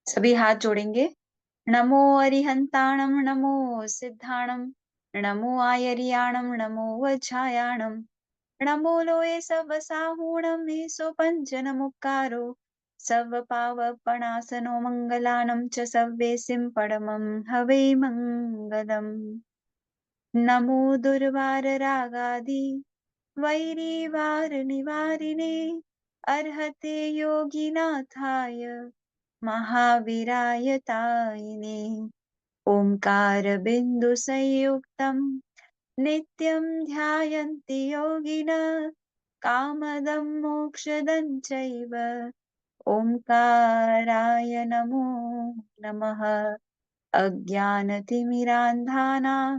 सभी हाथ जोड़ेंगे। नमो अरिहंताणं नमो सिद्धाणं नमो आयर्याणं नमो वज्रायाणं नमो लोये सवसाहूणं मेसो पञ्चनमुक्कारो सवपावपणासनो मङ्गलानं च सव्येसिं परमं हवे मङ्गलम्। नमो दुर्वाररागादि वैरीवारनिवारिणे अर्हते योगिनाथाय महावीरायतायिने ओंकारबिन्दुसंयुक्तं नित्यं ध्यायन्ति योगिनः कामदं मोक्षदं चैव ओंकाराय नमो नमः। अज्ञानतिमिरान्धानां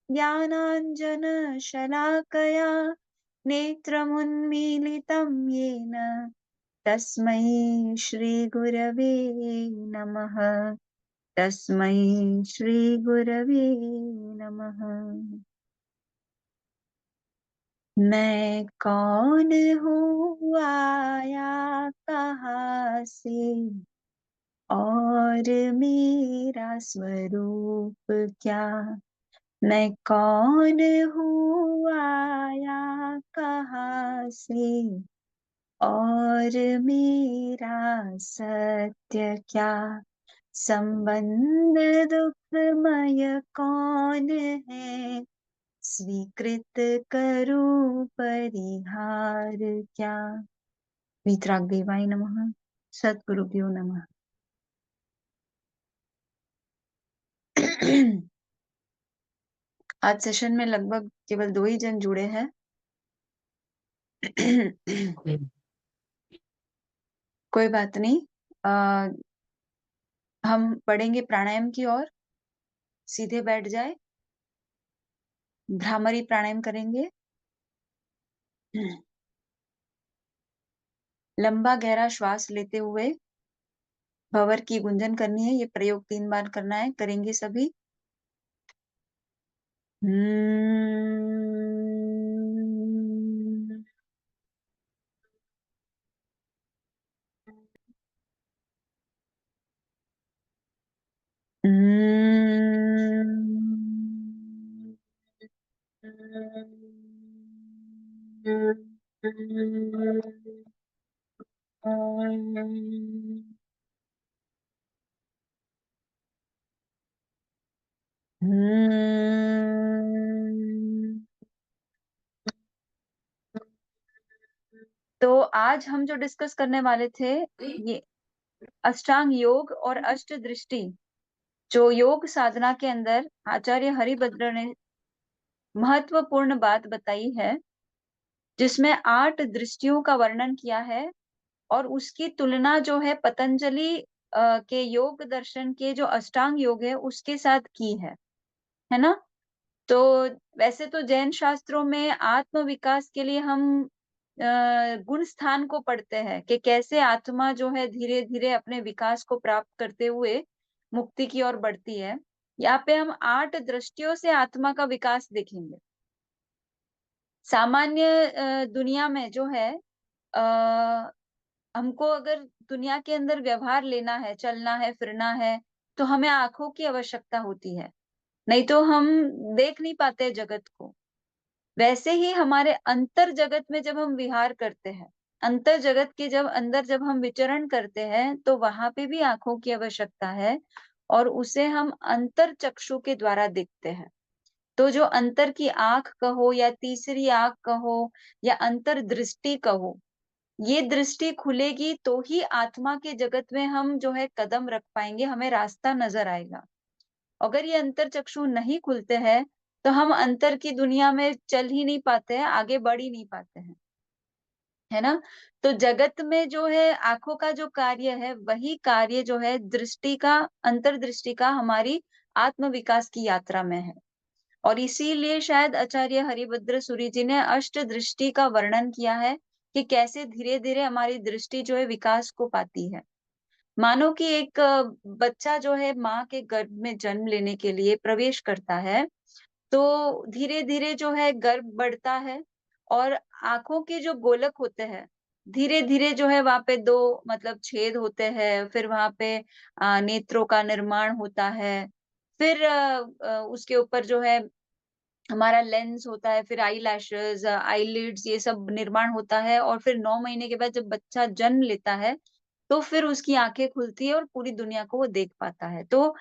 ज्ञानाञ्जनशलाकया नेत्रमुन्मीलितं येन तस्मै श्रीगुरवे नमः। तस्मै श्रीगुरवे नमः। मैं कौन हूँ आया कहाँ से और मेरा स्वरूप क्या। मैं कौन हूँ आया कहाँ से और मेरा सत्य क्या। संबंध दुखमय कौन है स्वीकृत करूं परिहार क्या। वीतरागदेवाय नमः। सद्गुरुभ्यो नमः। आज सेशन में लगभग केवल 2 ही जन जुड़े हैं। कोई बात नहीं। हम पढ़ेंगे प्राणायाम की ओर। सीधे बैठ जाए। भ्रामरी प्राणायाम करेंगे। लंबा गहरा श्वास लेते हुए भंवर की गुंजन करनी है। ये प्रयोग 3 बार करना है। करेंगे सभी। तो आज हम जो डिस्कस करने वाले थे ये अष्टांग योग और अष्ट दृष्टि, जो योग साधना के अंदर आचार्य हरिभद्र ने महत्वपूर्ण बात बताई है, जिसमें 8 दृष्टियों का वर्णन किया है और उसकी तुलना जो है पतंजलि के योग दर्शन के जो अष्टांग योग है उसके साथ की है ना। तो वैसे तो जैन शास्त्रों में आत्म विकास के लिए हम गुण स्थान को पढ़ते हैं कि कैसे आत्मा जो है धीरे धीरे अपने विकास को प्राप्त करते हुए मुक्ति की ओर बढ़ती है। यहाँ पे हम 8 दृष्टियों से आत्मा का विकास देखेंगे। सामान्य दुनिया में जो है आ, हमको अगर दुनिया के अंदर व्यवहार लेना है, चलना है, फिरना है, तो हमें आंखों की आवश्यकता होती है, नहीं तो हम देख नहीं पाते जगत को। वैसे ही हमारे अंतर जगत में जब हम विहार करते हैं, अंतर जगत के जब अंदर जब हम विचरण करते हैं, तो वहां पे भी आंखों की आवश्यकता है और उसे हम अंतर चक्षु के द्वारा देखते हैं। तो जो अंतर की आंख कहो या तीसरी आंख कहो या अंतर दृष्टि कहो, ये दृष्टि खुलेगी तो ही आत्मा के जगत में हम जो है कदम रख पाएंगे, हमें रास्ता नजर आएगा। अगर ये अंतर चक्षु नहीं खुलते हैं तो हम अंतर की दुनिया में चल ही नहीं पाते हैं, आगे बढ़ ही नहीं पाते हैं, है ना। तो जगत में जो है आंखों का जो कार्य है, वही कार्य जो है दृष्टि का, अंतर्दृष्टि का हमारी आत्म विकास की यात्रा में है। और इसीलिए शायद आचार्य हरिभद्र सूरी जी ने अष्ट दृष्टि का वर्णन किया है कि कैसे धीरे धीरे हमारी दृष्टि जो है विकास को पाती है। मानो कि एक बच्चा जो है माँ के गर्भ में जन्म लेने के लिए प्रवेश करता है, तो धीरे धीरे जो है गर्भ बढ़ता है और आंखों के जो गोलक होते हैं धीरे-धीरे जो है वहाँ पे 2 मतलब छेद होते हैं, फिर वहाँ पे नेत्रों का निर्माण होता है। फिर उसके ऊपर जो है हमारा लेंस होता है, फिर आई आईलिड्स ये सब निर्माण होता है और फिर 9 महीने के बाद जब बच्चा जन्म लेता है, तो फिर उसकी आँखें खुलती है और पूरी दुनिया को वो देख पाता है। तो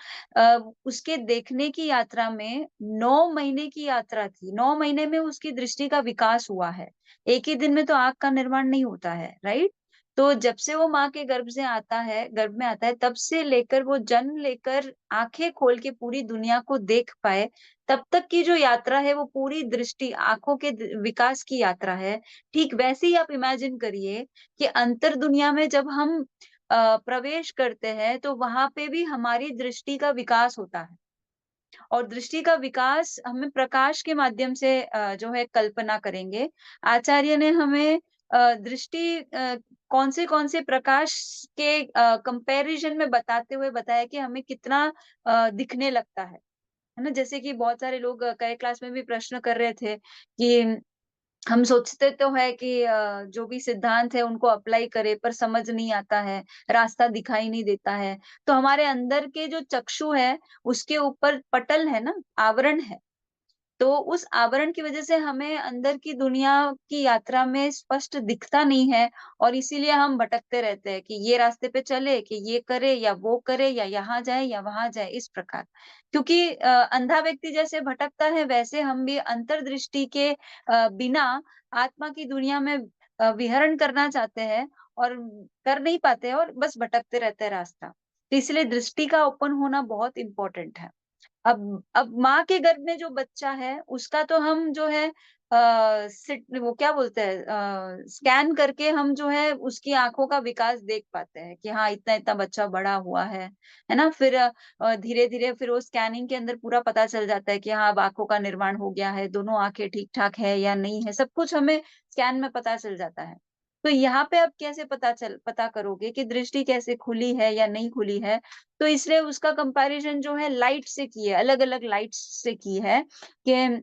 उसके देखने की यात्रा में 9 महीने की यात्रा थी। 9 महीने में उसकी दृष्टि का विकास हुआ है। एक ही दिन में तो आँख का निर्माण नहीं होता है, राइट? तो जब से वो माँ के गर्भ में आता है, तब से लेकर वो जन्म लेकर आँखें खोल के पूरी दुनिया को देख पाए, तब तक की जो यात्रा है वो पूरी दृष्टि आँखों के द विकास की यात्रा है। ठीक वैसे ही आप इमेजिन करिए कि अंतर दुनिया में जब हम प्रवेश करते हैं तो वहाँ पे भी हमारी दृष्टि का विकास होता है और दृष्टि का विकास हमें प्रकाश के माध्यम से जो है कल्पना करेंगे। आचार्य ने हमें दृष्टि कौन से प्रकाश के कंपैरिज़न में बताते हुए बताया कि हमें कितना दिखने लगता है ना? जैसे कि बहुत सारे लोग कई क्लास में भी प्रश्न कर रहे थे कि हम सोचते तो है कि जो भी सिद्धांत है उनको अप्लाई करें पर समझ नहीं आता है, रास्ता दिखाई नहीं देता है। तो हमारे अंदर के जो चक्षु है, उसके ऊपर पटल है ना, आवरण है। तो उस आवरण की वजह से हमें अंदर की दुनिया की यात्रा में स्पष्ट दिखता नहीं है और इसीलिए हम भटकते रहते हैं कि ये रास्ते पे चले, कि ये करे या वो करे या यहाँ जाए या वहाँ जाए, इस प्रकार। क्योंकि अंधा व्यक्ति जैसे भटकता है, वैसे हम भी अंतर्दृष्टि के बिना आत्मा की दुनिया में विहरण करना चाहते हैं और कर नहीं पाते हैं और बस भटकते रहते हैं रास्ता। तो इसलिए दृष्टि का ओपन होना बहुत इम्पोर्टेंट है। अब माँ के गर्भ में जो बच्चा है, उसका तो हम जो है सिट वो क्या बोलते हैं स्कैन करके हम जो है उसकी आँखों का विकास देख पाते हैं कि हाँ, इतना-इतना बच्चा बड़ा हुआ है ना? फिर धीरे-धीरे फिर वो स्कैनिंग के अंदर पूरा पता चल जाता है कि हाँ, अब आँखों का निर्माण हो गया है, दोनों आँखें ठीक-ठाक है या नहीं है, सब कुछ हमें स्कैन में पता चल जाता है। तो यहाँ पे आप कैसे पता करोगे कि दृष्टि कैसे खुली है या नहीं खुली है? तो इसलिए उसका कंपैरिज़न जो है लाइट से की है, अलग-अलग लाइट्स से की है कि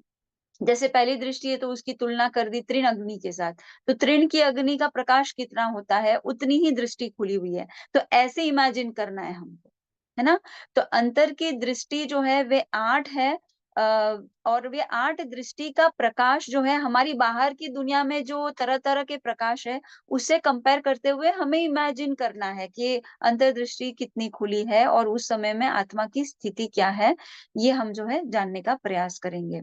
जैसे पहली दृष्टि है तो उसकी तुलना कर दी तृण अग्नि के साथ। तो तृण की अग्नि का प्रकाश कितना होता है, उतनी ही दृष्टि खुली हुई है। तो ऐसे इमेजिन करना है हमको, है ना? तो अंतर की दृष्टि जो है वे 8 है अ, और वे 8 दृष्टि का प्रकाश जो है हमारी बाहर की दुनिया में जो तरह-तरह के प्रकाश है, उससे कंपेयर करते हुए हमें इमेजिन करना है कि अंतर्दृष्टि कितनी खुली है और उस समय में आत्मा की स्थिति क्या है, ये हम जो है जानने का प्रयास करेंगे।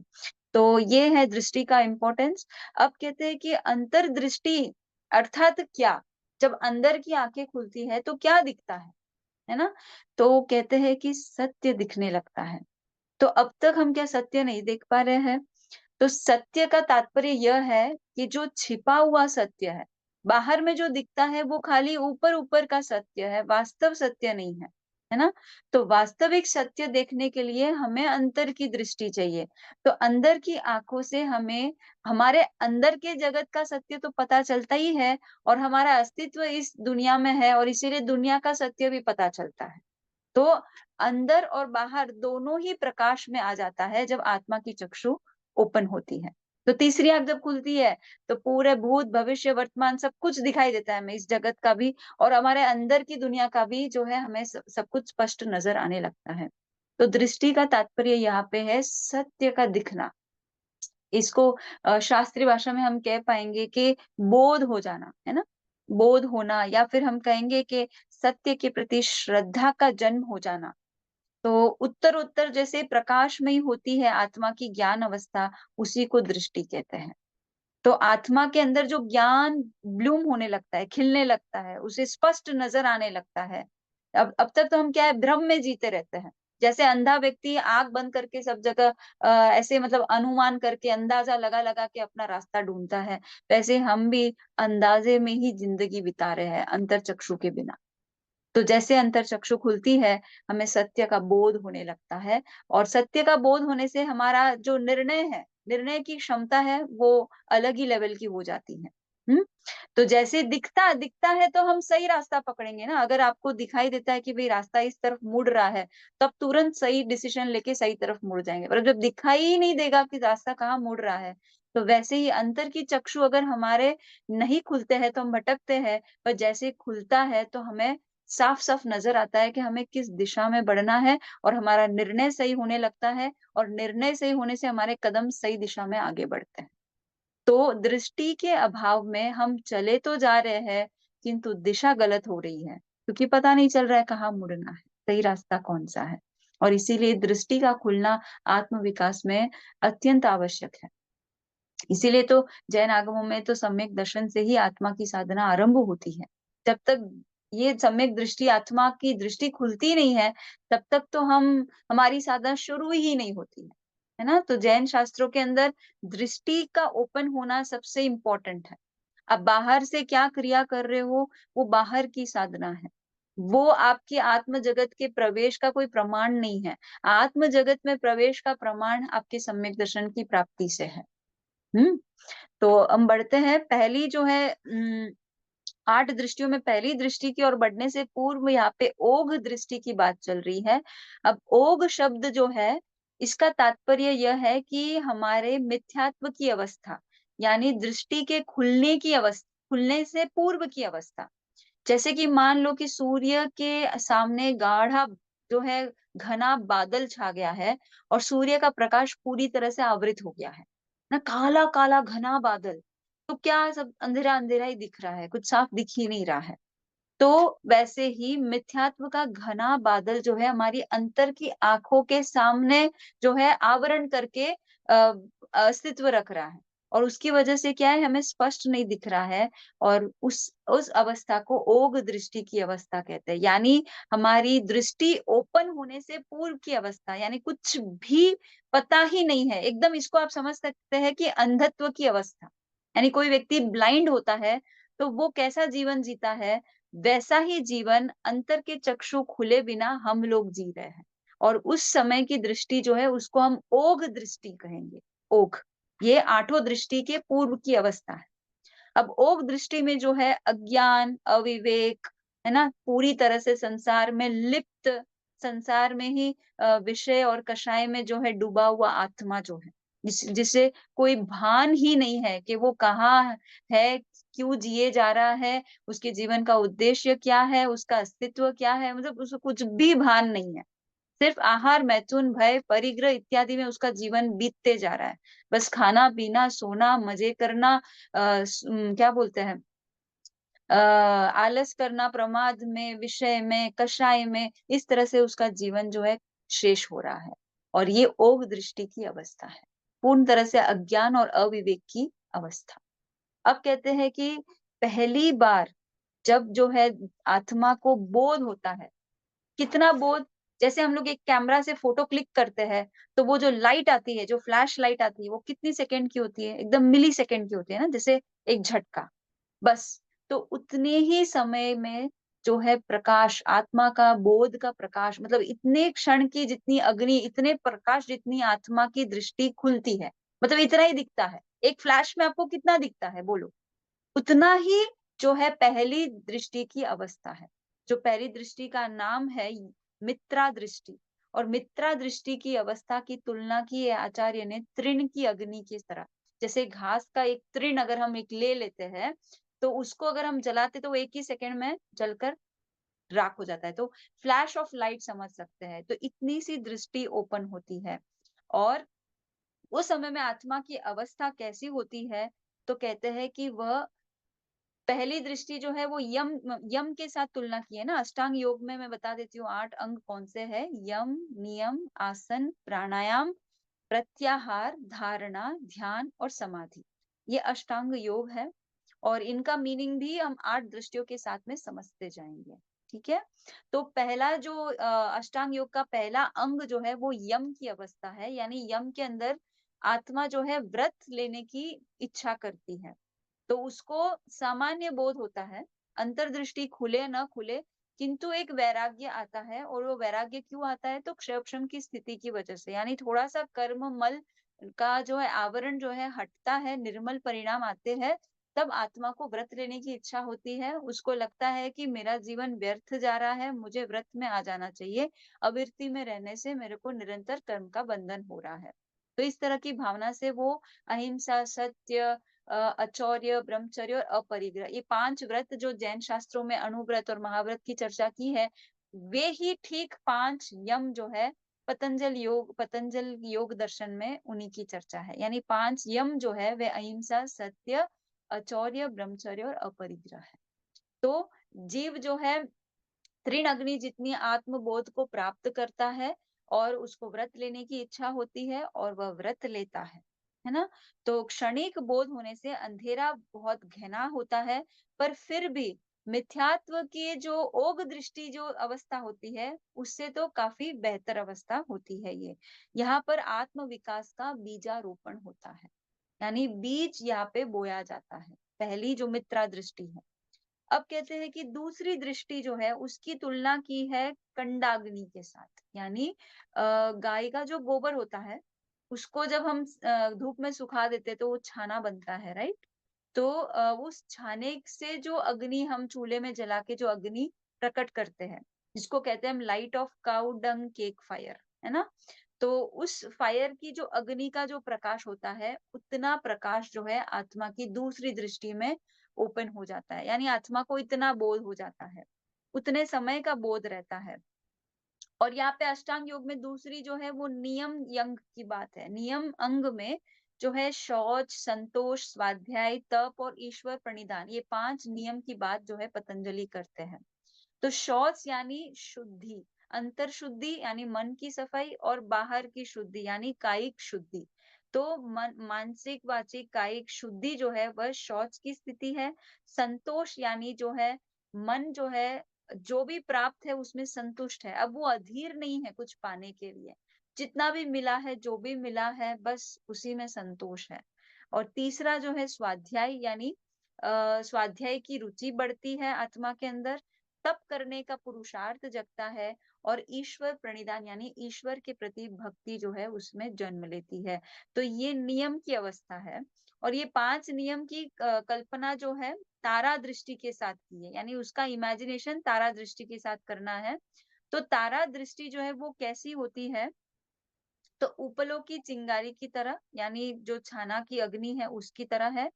तो ये है दृष्टि का इम्पोर्टेंस। अब कहते हैं कि अंतर्दृष्टि अर्थात क्या? जब अंदर की आँखें खुलती है तो क्या दिखता है ना? तो कहते हैं कि सत्य दिखने लगता है। तो अब तक हम क्या सत्य नहीं देख पा रहे हैं? तो सत्य का तात्पर्य यह है कि जो छिपा हुआ सत्य है, बाहर में जो दिखता है वो खाली ऊपर-ऊपर का सत्य है, वास्तव सत्य नहीं है ना? तो वास्तविक सत्य देखने के लिए हमें अंतर की दृष्टि चाहिए। तो अंदर की आँखों से हमें हमारे अंदर के जगत का सत्य तो पता चलता ही है और हमारा अस्तित्व इस दुनिया में है और इसीलिए दुनिया का सत्य भी पता चलता है। तो अंदर और बाहर दोनों ही प्रकाश में आ जाता है जब आत्मा की चक्षु ओपन होती है। तो तीसरी आँख जब खुलती है, तो पूरे भूत, भविष्य, वर्तमान सब कुछ दिखाई देता है हमें इस जगत का भी और हमारे अंदर की दुनिया का भी जो है हमें सब कुछ स्पष्ट नज़र आने लगता है। तो दृष्टि का तात्पर्य यहाँ पे है सत्य का दिखना। इसको शास्त्रीय भाषा में हम कह पाएँगे कि बोध हो जाना, है ना? बोध होना या फिर हम कहेंगे कि सत्य के प्रति श्रद्धा का जन्म हो जाना। तो उत्तरोत्तर जैसे प्रकाशमयी होती है आत्मा की ज्ञान अवस्था, उसी को दृष्टि कहते हैं। तो आत्मा के अंदर जो ज्ञान ब्लूम होने लगता है, खिलने लगता है, उसे स्पष्ट नज़र आने लगता है। अब तक तो हम क्या है भ्रम में जीते रहते हैं। जैसे अंधा व्यक्ति आँख बंद करके सब जगह ऐसे मतलब अनुमान करके अंदाज़ा लगा-लगा के अपना रास्ता ढूँढता है, वैसे हम भी अंदाज़े में ही ज़िंदगी बिता रहे हैं, अंतर्चक्षु के बिना। तो जैसे अंतर्चक्षु खुलती है, हमें सत्य का बोध होने लगता है और सत्य का बोध होने से हमारा जो निर्णय है, निर्णय की क्षमता है, वो अलग ही लेवल की हो जाती है। हुँ? तो जैसे दिखता दिखता है तो हम सही रास्ता पकड़ेंगे ना, अगर आपको दिखाई देता है कि भई रास्ता इस तरफ मुड़ रहा है, तब तुरंत सही डिसीज़न लेके सही तरफ मुड़ जाएँगे। पर जब दिखाई ही नहीं देगा कि रास्ता कहाँ मुड़ रहा है, तो वैसे ही अंतर की चक्षु अगर हमारे नहीं खुलते हैं तो हम भटकते हैं, पर जैसे खुलता है तो हमें साफ-साफ नज़र आता है कि हमें किस दिशा में बढ़ना है और हमारा निर्णय सही होने लगता है और निर्णय सही होने से हमारे कदम सही दिशा में आगे बढ़ते हैं। तो दृष्टि के अभाव में हम चले तो जा रहे हैं, किंतु दिशा गलत हो रही है, क्योंकि पता नहीं चल रहा है कहाँ मुड़ना है, सही रास्ता कौन-सा है। और इसीलिए दृष्टि का खुलना आत्म विकास में अत्यंत आवश्यक है। इसीलिए तो जैन आगमों में तो सम्यक दर्शन से ही आत्मा की साधना आरंभ होती है। जब तक ये सम्यक दृष्टि आत्मा की दृष्टि खुलती नहीं है, तब तक तो हमारी साधना शुरू ही नहीं होती है ना? तो जैन शास्त्रों के अंदर दृष्टि का ओपन होना सबसे इम्पोर्टेंट है। आप बाहर से क्या क्रिया कर रहे हो, वो बाहर की साधना है। वो आपके आत्म जगत के प्रवेश का कोई प्रमाण नहीं है। आत्म जगत में प्रवेश का प्रमाण आपके सम्यक दर्शन की प्राप्ति से है। हुँ? तो हम बढ़ते हैं। पहली जो है 8 दृष्टियों में पहली दृष्टि की ओर बढ़ने से पूर्व यहाँ पे ओघ दृष्टि की बात चल रही है। अब ओघ शब्द जो है, इसका तात्पर्य यह है कि हमारे मिथ्यात्व की अवस्था, यानी दृष्टि के खुलने से पूर्व की अवस्था। जैसे कि मान लो कि सूर्य के सामने गाढ़ा जो है घना बादल छा गया है और सूर्य का प्रकाश पूरी तरह से आवृत हो गया है ना, काला काला घना बादल। तो क्या सब अंधेरा अंधेरा ही दिख रहा है, कुछ साफ दिख ही नहीं रहा है। तो वैसे ही मिथ्यात्व का घना बादल जो है हमारी अंतर की आंखों के सामने जो है आवरण करके अस्तित्व रख रहा है और उसकी वजह से क्या है, हमें स्पष्ट नहीं दिख रहा है और उस अवस्था को ओघ दृष्टि की अवस्था कहते हैं। यानी हमारी दृष्टि ओपन होने से पूर्व की अवस्था, यानी कुछ भी पता ही नहीं है। एकदम इसको आप समझ सकते हैं कि अंधत्व की अवस्था। यानी कोई व्यक्ति ब्लाइंड होता है तो वो कैसा जीवन जीता है, वैसा ही जीवन अंतर के चक्षु खुले बिना हम लोग जी रहे हैं। और उस समय की दृष्टि जो है उसको हम ओघ दृष्टि कहेंगे। ओघ, ये आठों दृष्टि के पूर्व की अवस्था है। अब ओघ दृष्टि में जो है अज्ञान, अविवेक, है ना? पूरी तरह से संसार में लिप्त, संसार में ही विषय और कषाय में जो है डूबा हुआ आत्मा जो है, जिसे कोई भान ही नहीं है कि वो कहाँ है, क्यों जिए जा रहा है, उसके जीवन का उद्देश्य क्या है, उसका अस्तित्व क्या है, मतलब उसको कुछ भी भान नहीं है। सिर्फ आहार, मैथुन, भय, परिग्रह इत्यादि में उसका जीवन बीतते जा रहा है। बस खाना-पीना, सोना, मज़े करना, क्या बोलते हैं, आलस करना, प्रमाद में, विषय में, कषाय में, इस तरह से उसका जीवन जो है शेष हो रहा है। और ये ओघ दृष्टि की अवस्था है। पूर्ण तरह से अज्ञान और अविवेक की अवस्था। अब कहते हैं कि पहली बार जब जो है आत्मा को बोध होता है, कितना बोध? जैसे हम लोग एक कैमरा से फ़ोटो क्लिक करते हैं, तो वो जो लाइट आती है, जो फ्लैश लाइट आती है, वो कितनी सेकंड की होती है? एकदम मिलीसेकंड की होती है ना, जैसे एक झटका। बस, तो उतने ही समय में जो है प्रकाश, आत्मा का बोध का प्रकाश, मतलब इतने क्षण की जितनी अग्नि, इतने प्रकाश जितनी आत्मा की दृष्टि खुलती है, मतलब इतना ही दिखता है। एक फ्लैश में आपको कितना दिखता है बोलो? उतना ही जो है पहली दृष्टि की अवस्था है। जो पहली दृष्टि का नाम है मित्रा दृष्टि, और मित्रा दृष्टि की अवस्था की तुलना की है आचार्य ने तृण की अग्नि की तरह। जैसे घास का एक तृण अगर हम एक ले लेते हैं, तो उसको अगर हम जलाते तो वो एक ही सेकंड में जलकर राख हो जाता है। तो फ्लैश ऑफ लाइट समझ सकते हैं। तो इतनी सी दृष्टि ओपन होती है। और उस समय में आत्मा की अवस्था कैसी होती है? तो कहते हैं कि वह पहली दृष्टि जो है वो यम के साथ तुलना की है ना। अष्टांग योग में मैं बता देती हूँ 8 अंग कौन से हैं। यम, नियम, आसन, प्राणायाम, प्रत्याहार, धारणा, ध्यान और समाधि। ये अष्टांग योग है और इनका मीनिंग भी हम 8 दृष्टियों के साथ में समझते जाएंगे। ठीक है? तो पहला जो अष्टांग योग का पहला अंग जो है वो यम की अवस्था है, यानी यम के अंदर आत्मा जो है व्रत लेने की इच्छा करती है। तो उसको सामान्य बोध होता है, अंतर्दृष्टि खुले न खुले, किंतु एक वैराग्य आता है। और वो वैराग्य क्यों आता है? तो क्षय की स्थिति की वजह से, यानी थोड़ा-सा कर्म मल का जो है आवरण जो है हटता है, निर्मल परिणाम आते हैं, तब आत्मा को व्रत लेने की इच्छा होती है। उसको लगता है कि मेरा जीवन व्यर्थ जा रहा है, मुझे व्रत में आ जाना चाहिए। अविरति में रहने से मेरे को निरंतर कर्म का बंधन हो रहा है। तो इस तरह की भावना से वो अहिंसा, सत्य, अचौर्य, ब्रह्मचर्य और अपरिग्रह, ये 5 व्रत जो जैन शास्त्रों में अणुव्रत और महाव्रत की चर्चा की है, वे ही ठीक 5 यम जो है पतंजल योग दर्शन में उन्हीं की चर्चा है। यानी 5 यम जो है वे अहिंसा, सत्य, अचौर्य, ब्रह्मचर्य और अपरिग्रह है। तो जीव जो है तृण अग्नि जितनी आत्मबोध को प्राप्त करता है और उसको व्रत लेने की इच्छा होती है और वह व्रत लेता है ना? तो क्षणिक बोध होने से अंधेरा बहुत घना होता है, पर फिर भी मिथ्यात्व की जो ओग दृष्टि जो अवस्था होती है, उससे तो काफी बेहतर अवस्था होती है ये। यहाँ पर आत्म विकास का बीजारोपण होता है, यानी बीज यहाँ पे बोया जाता है। पहली जो मित्रा दृष्टि है। अब कहते हैं कि दूसरी दृष्टि जो है उसकी तुलना की है कंडाग्नि के साथ, यानी गाय का जो गोबर होता है उसको जब हम धूप में सुखा देते तो वो छाना बनता है, राइट? तो उस छाने से जो अग्नि हम चूल्हे में जला के जो अग्नि प्रकट करते हैं, जिसको कहते हैं हम light of cow dung cake fire, है ना? तो उस फायर की जो अग्नि का जो प्रकाश होता है, उतना प्रकाश जो है आत्मा की दूसरी दृष्टि में ओपन हो जाता है, यानी आत्मा को इतना बोध हो जाता है, उतने समय का बोध रहता है। और यहाँ पे अष्टांग योग में दूसरी जो है वो नियम यंग की बात है। नियम अंग में जो है शौच, संतोष, स्वाध्याय, तप और ईश्वर प्रणिधान, ये 5 नियम की बात जो है पतंजलि करते हैं। तो शौच यानी शुद्धि, अंतर शुद्धि यानी मन की सफाई और बाहर की शुद्धि यानी कायिक शुद्धि। तो मानसिक, वाचिक, कायिक शुद्धि जो है वह शौच की स्थिति है। संतोष यानी जो है मन जो है जो भी प्राप्त है उसमें संतुष्ट है, अब वो अधीर नहीं है कुछ पाने के लिए, जितना भी मिला है, जो भी मिला है, बस उसी में संतोष है। और तीसरा जो है स्वाध्याय, यानी स्वाध्याय की रुचि बढ़ती है आत्मा के अंदर, तप करने का पुरुषार्थ जगता है और ईश्वर प्रणिधान यानी ईश्वर के प्रति भक्ति जो है उसमें जन्म लेती है। तो ये नियम की अवस्था है। और ये 5 नियम की कल्पना जो है तारा दृष्टि के साथ की है, यानी उसका इमेजिनेशन तारा दृष्टि के साथ करना है। तो तारा दृष्टि जो है वो कैसी होती है? तो उपलों की चिंगारी की तरह, यानी जो छाना की अग्नि है उसकी तरह है।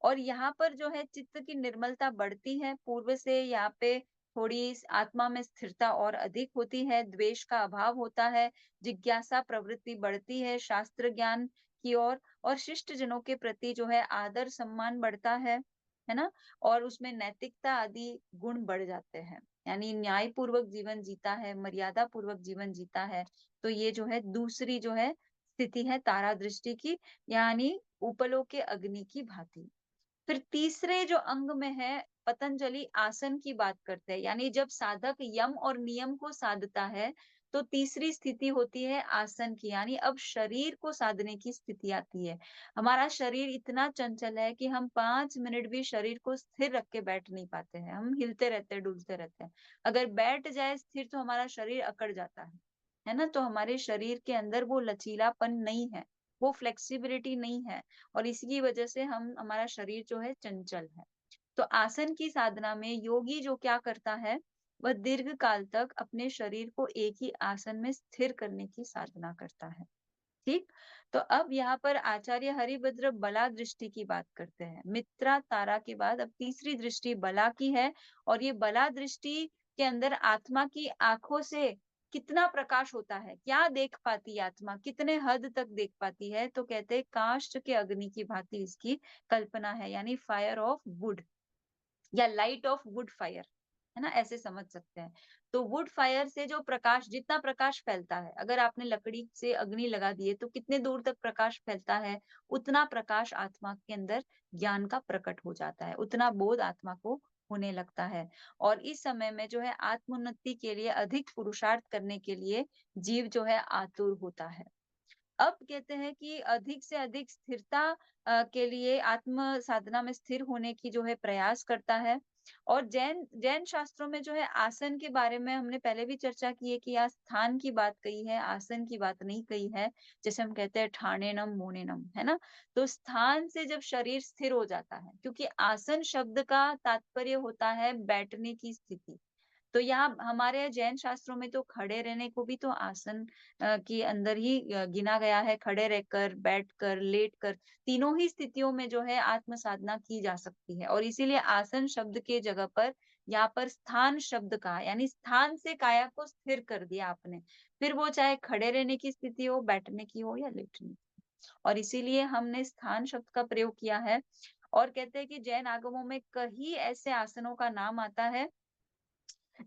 और यहाँ पर जो है चित्त की निर्मलता बढ़ती है, पूर्व से यहाँ पे थोड़ी आत्मा में स्थिरता और अधिक होती है, द्वेष का अभाव होता है, जिज्ञासा प्रवृत्ति बढ़ती है शास्त्र ज्ञान की ओर, और शिष्ट जनों के प्रति जो है आदर सम्मान बढ़ता है ना? और उसमें नैतिकता आदि गुण बढ़ जाते हैं, यानी न्याय पूर्वक जीवन जीता है, मर्यादा पूर्वक जीवन जीता है। तो ये जो है दूसरी जो है स्थिति है तारा दृष्टि की, यानी उपलों के अग्नि की भांति। फिर तीसरे जो अंग में है पतंजलि आसन की बात करते हैं, यानी जब साधक यम और नियम को साधता है तो तीसरी स्थिति होती है आसन की, यानी अब शरीर को साधने की स्थिति आती है। हमारा शरीर इतना चंचल है कि हम 5 मिनट भी शरीर को स्थिर रख के बैठ नहीं पाते हैं, हम हिलते रहते हैं, डुलते रहते हैं। अगर बैठ जाए स्थिर तो हमारा शरीर अकड़ जाता है ना? तो हमारे शरीर के अंदर वो लचीलापन नहीं है, वो फ्लेक्सिबिलिटी नहीं है, और इसकी वजह से हम हमारा शरीर जो है चंचल है। तो आसन की साधना में योगी जो क्या करता है, वह दीर्घ काल तक अपने शरीर को एक ही आसन में स्थिर करने की साधना करता है। ठीक। तो अब यहाँ पर आचार्य हरिभद्र बला दृष्टि की बात करते हैं। मित्रा तारा के बाद अब तीसरी दृष्टि बला की है, और ये बला दृष्टि के अंदर आत्मा की आंखों से कितना प्रकाश होता है, क्या देख पाती है आत्मा, कितने हद तक देख पाती है? तो कहते हैं काष्ठ के अग्नि की भांति इसकी कल्पना है, यानी फायर ऑफ वुड या लाइट ऑफ वुड फायर, है ना? ऐसे समझ सकते हैं। तो वुड फायर से जो प्रकाश, जितना प्रकाश फैलता है, अगर आपने लकड़ी से अग्नि लगा दी है तो कितने दूर तक प्रकाश फैलता है, उतना प्रकाश आत्मा के अंदर ज्ञान का प्रकट हो जाता है, उतना बोध आत्मा को होने लगता है। और इस समय में जो है आत्मोन्नति के लिए अधिक पुरुषार्थ करने के लिए जीव जो है आतुर होता है। अब कहते हैं कि अधिक से अधिक स्थिरता के लिए आत्म साधना में स्थिर होने की जो है प्रयास करता है। और जैन जैन शास्त्रों में जो है आसन के बारे में हमने पहले भी चर्चा की है कि यहाँ स्थान की बात कही है, आसन की बात नहीं कही है। जैसे हम कहते हैं ठाणेनम मोनेनम, है ना? तो स्थान से जब शरीर स्थिर हो जाता है, क्योंकि आसन शब्द का तात्पर्य होता है बैठने की स्थिति, तो यहाँ हमारे जैन शास्त्रों में तो खड़े रहने को भी तो आसन के अंदर ही गिना गया है। खड़े रहकर, बैठकर, लेटकर, तीनों ही स्थितियों में जो है आत्म साधना की जा सकती है। और इसीलिए आसन शब्द के जगह पर यहाँ पर स्थान शब्द का, यानी स्थान से काया को स्थिर कर दिया आपने। फिर वो चाहे खड़े रहने की स्थिति हो, बैठने की हो या लेटने की। और इसीलिए हमने स्थान शब्द का प्रयोग किया है। और कहते हैं कि जैन आगमों में कई ऐसे आसनों का नाम आता है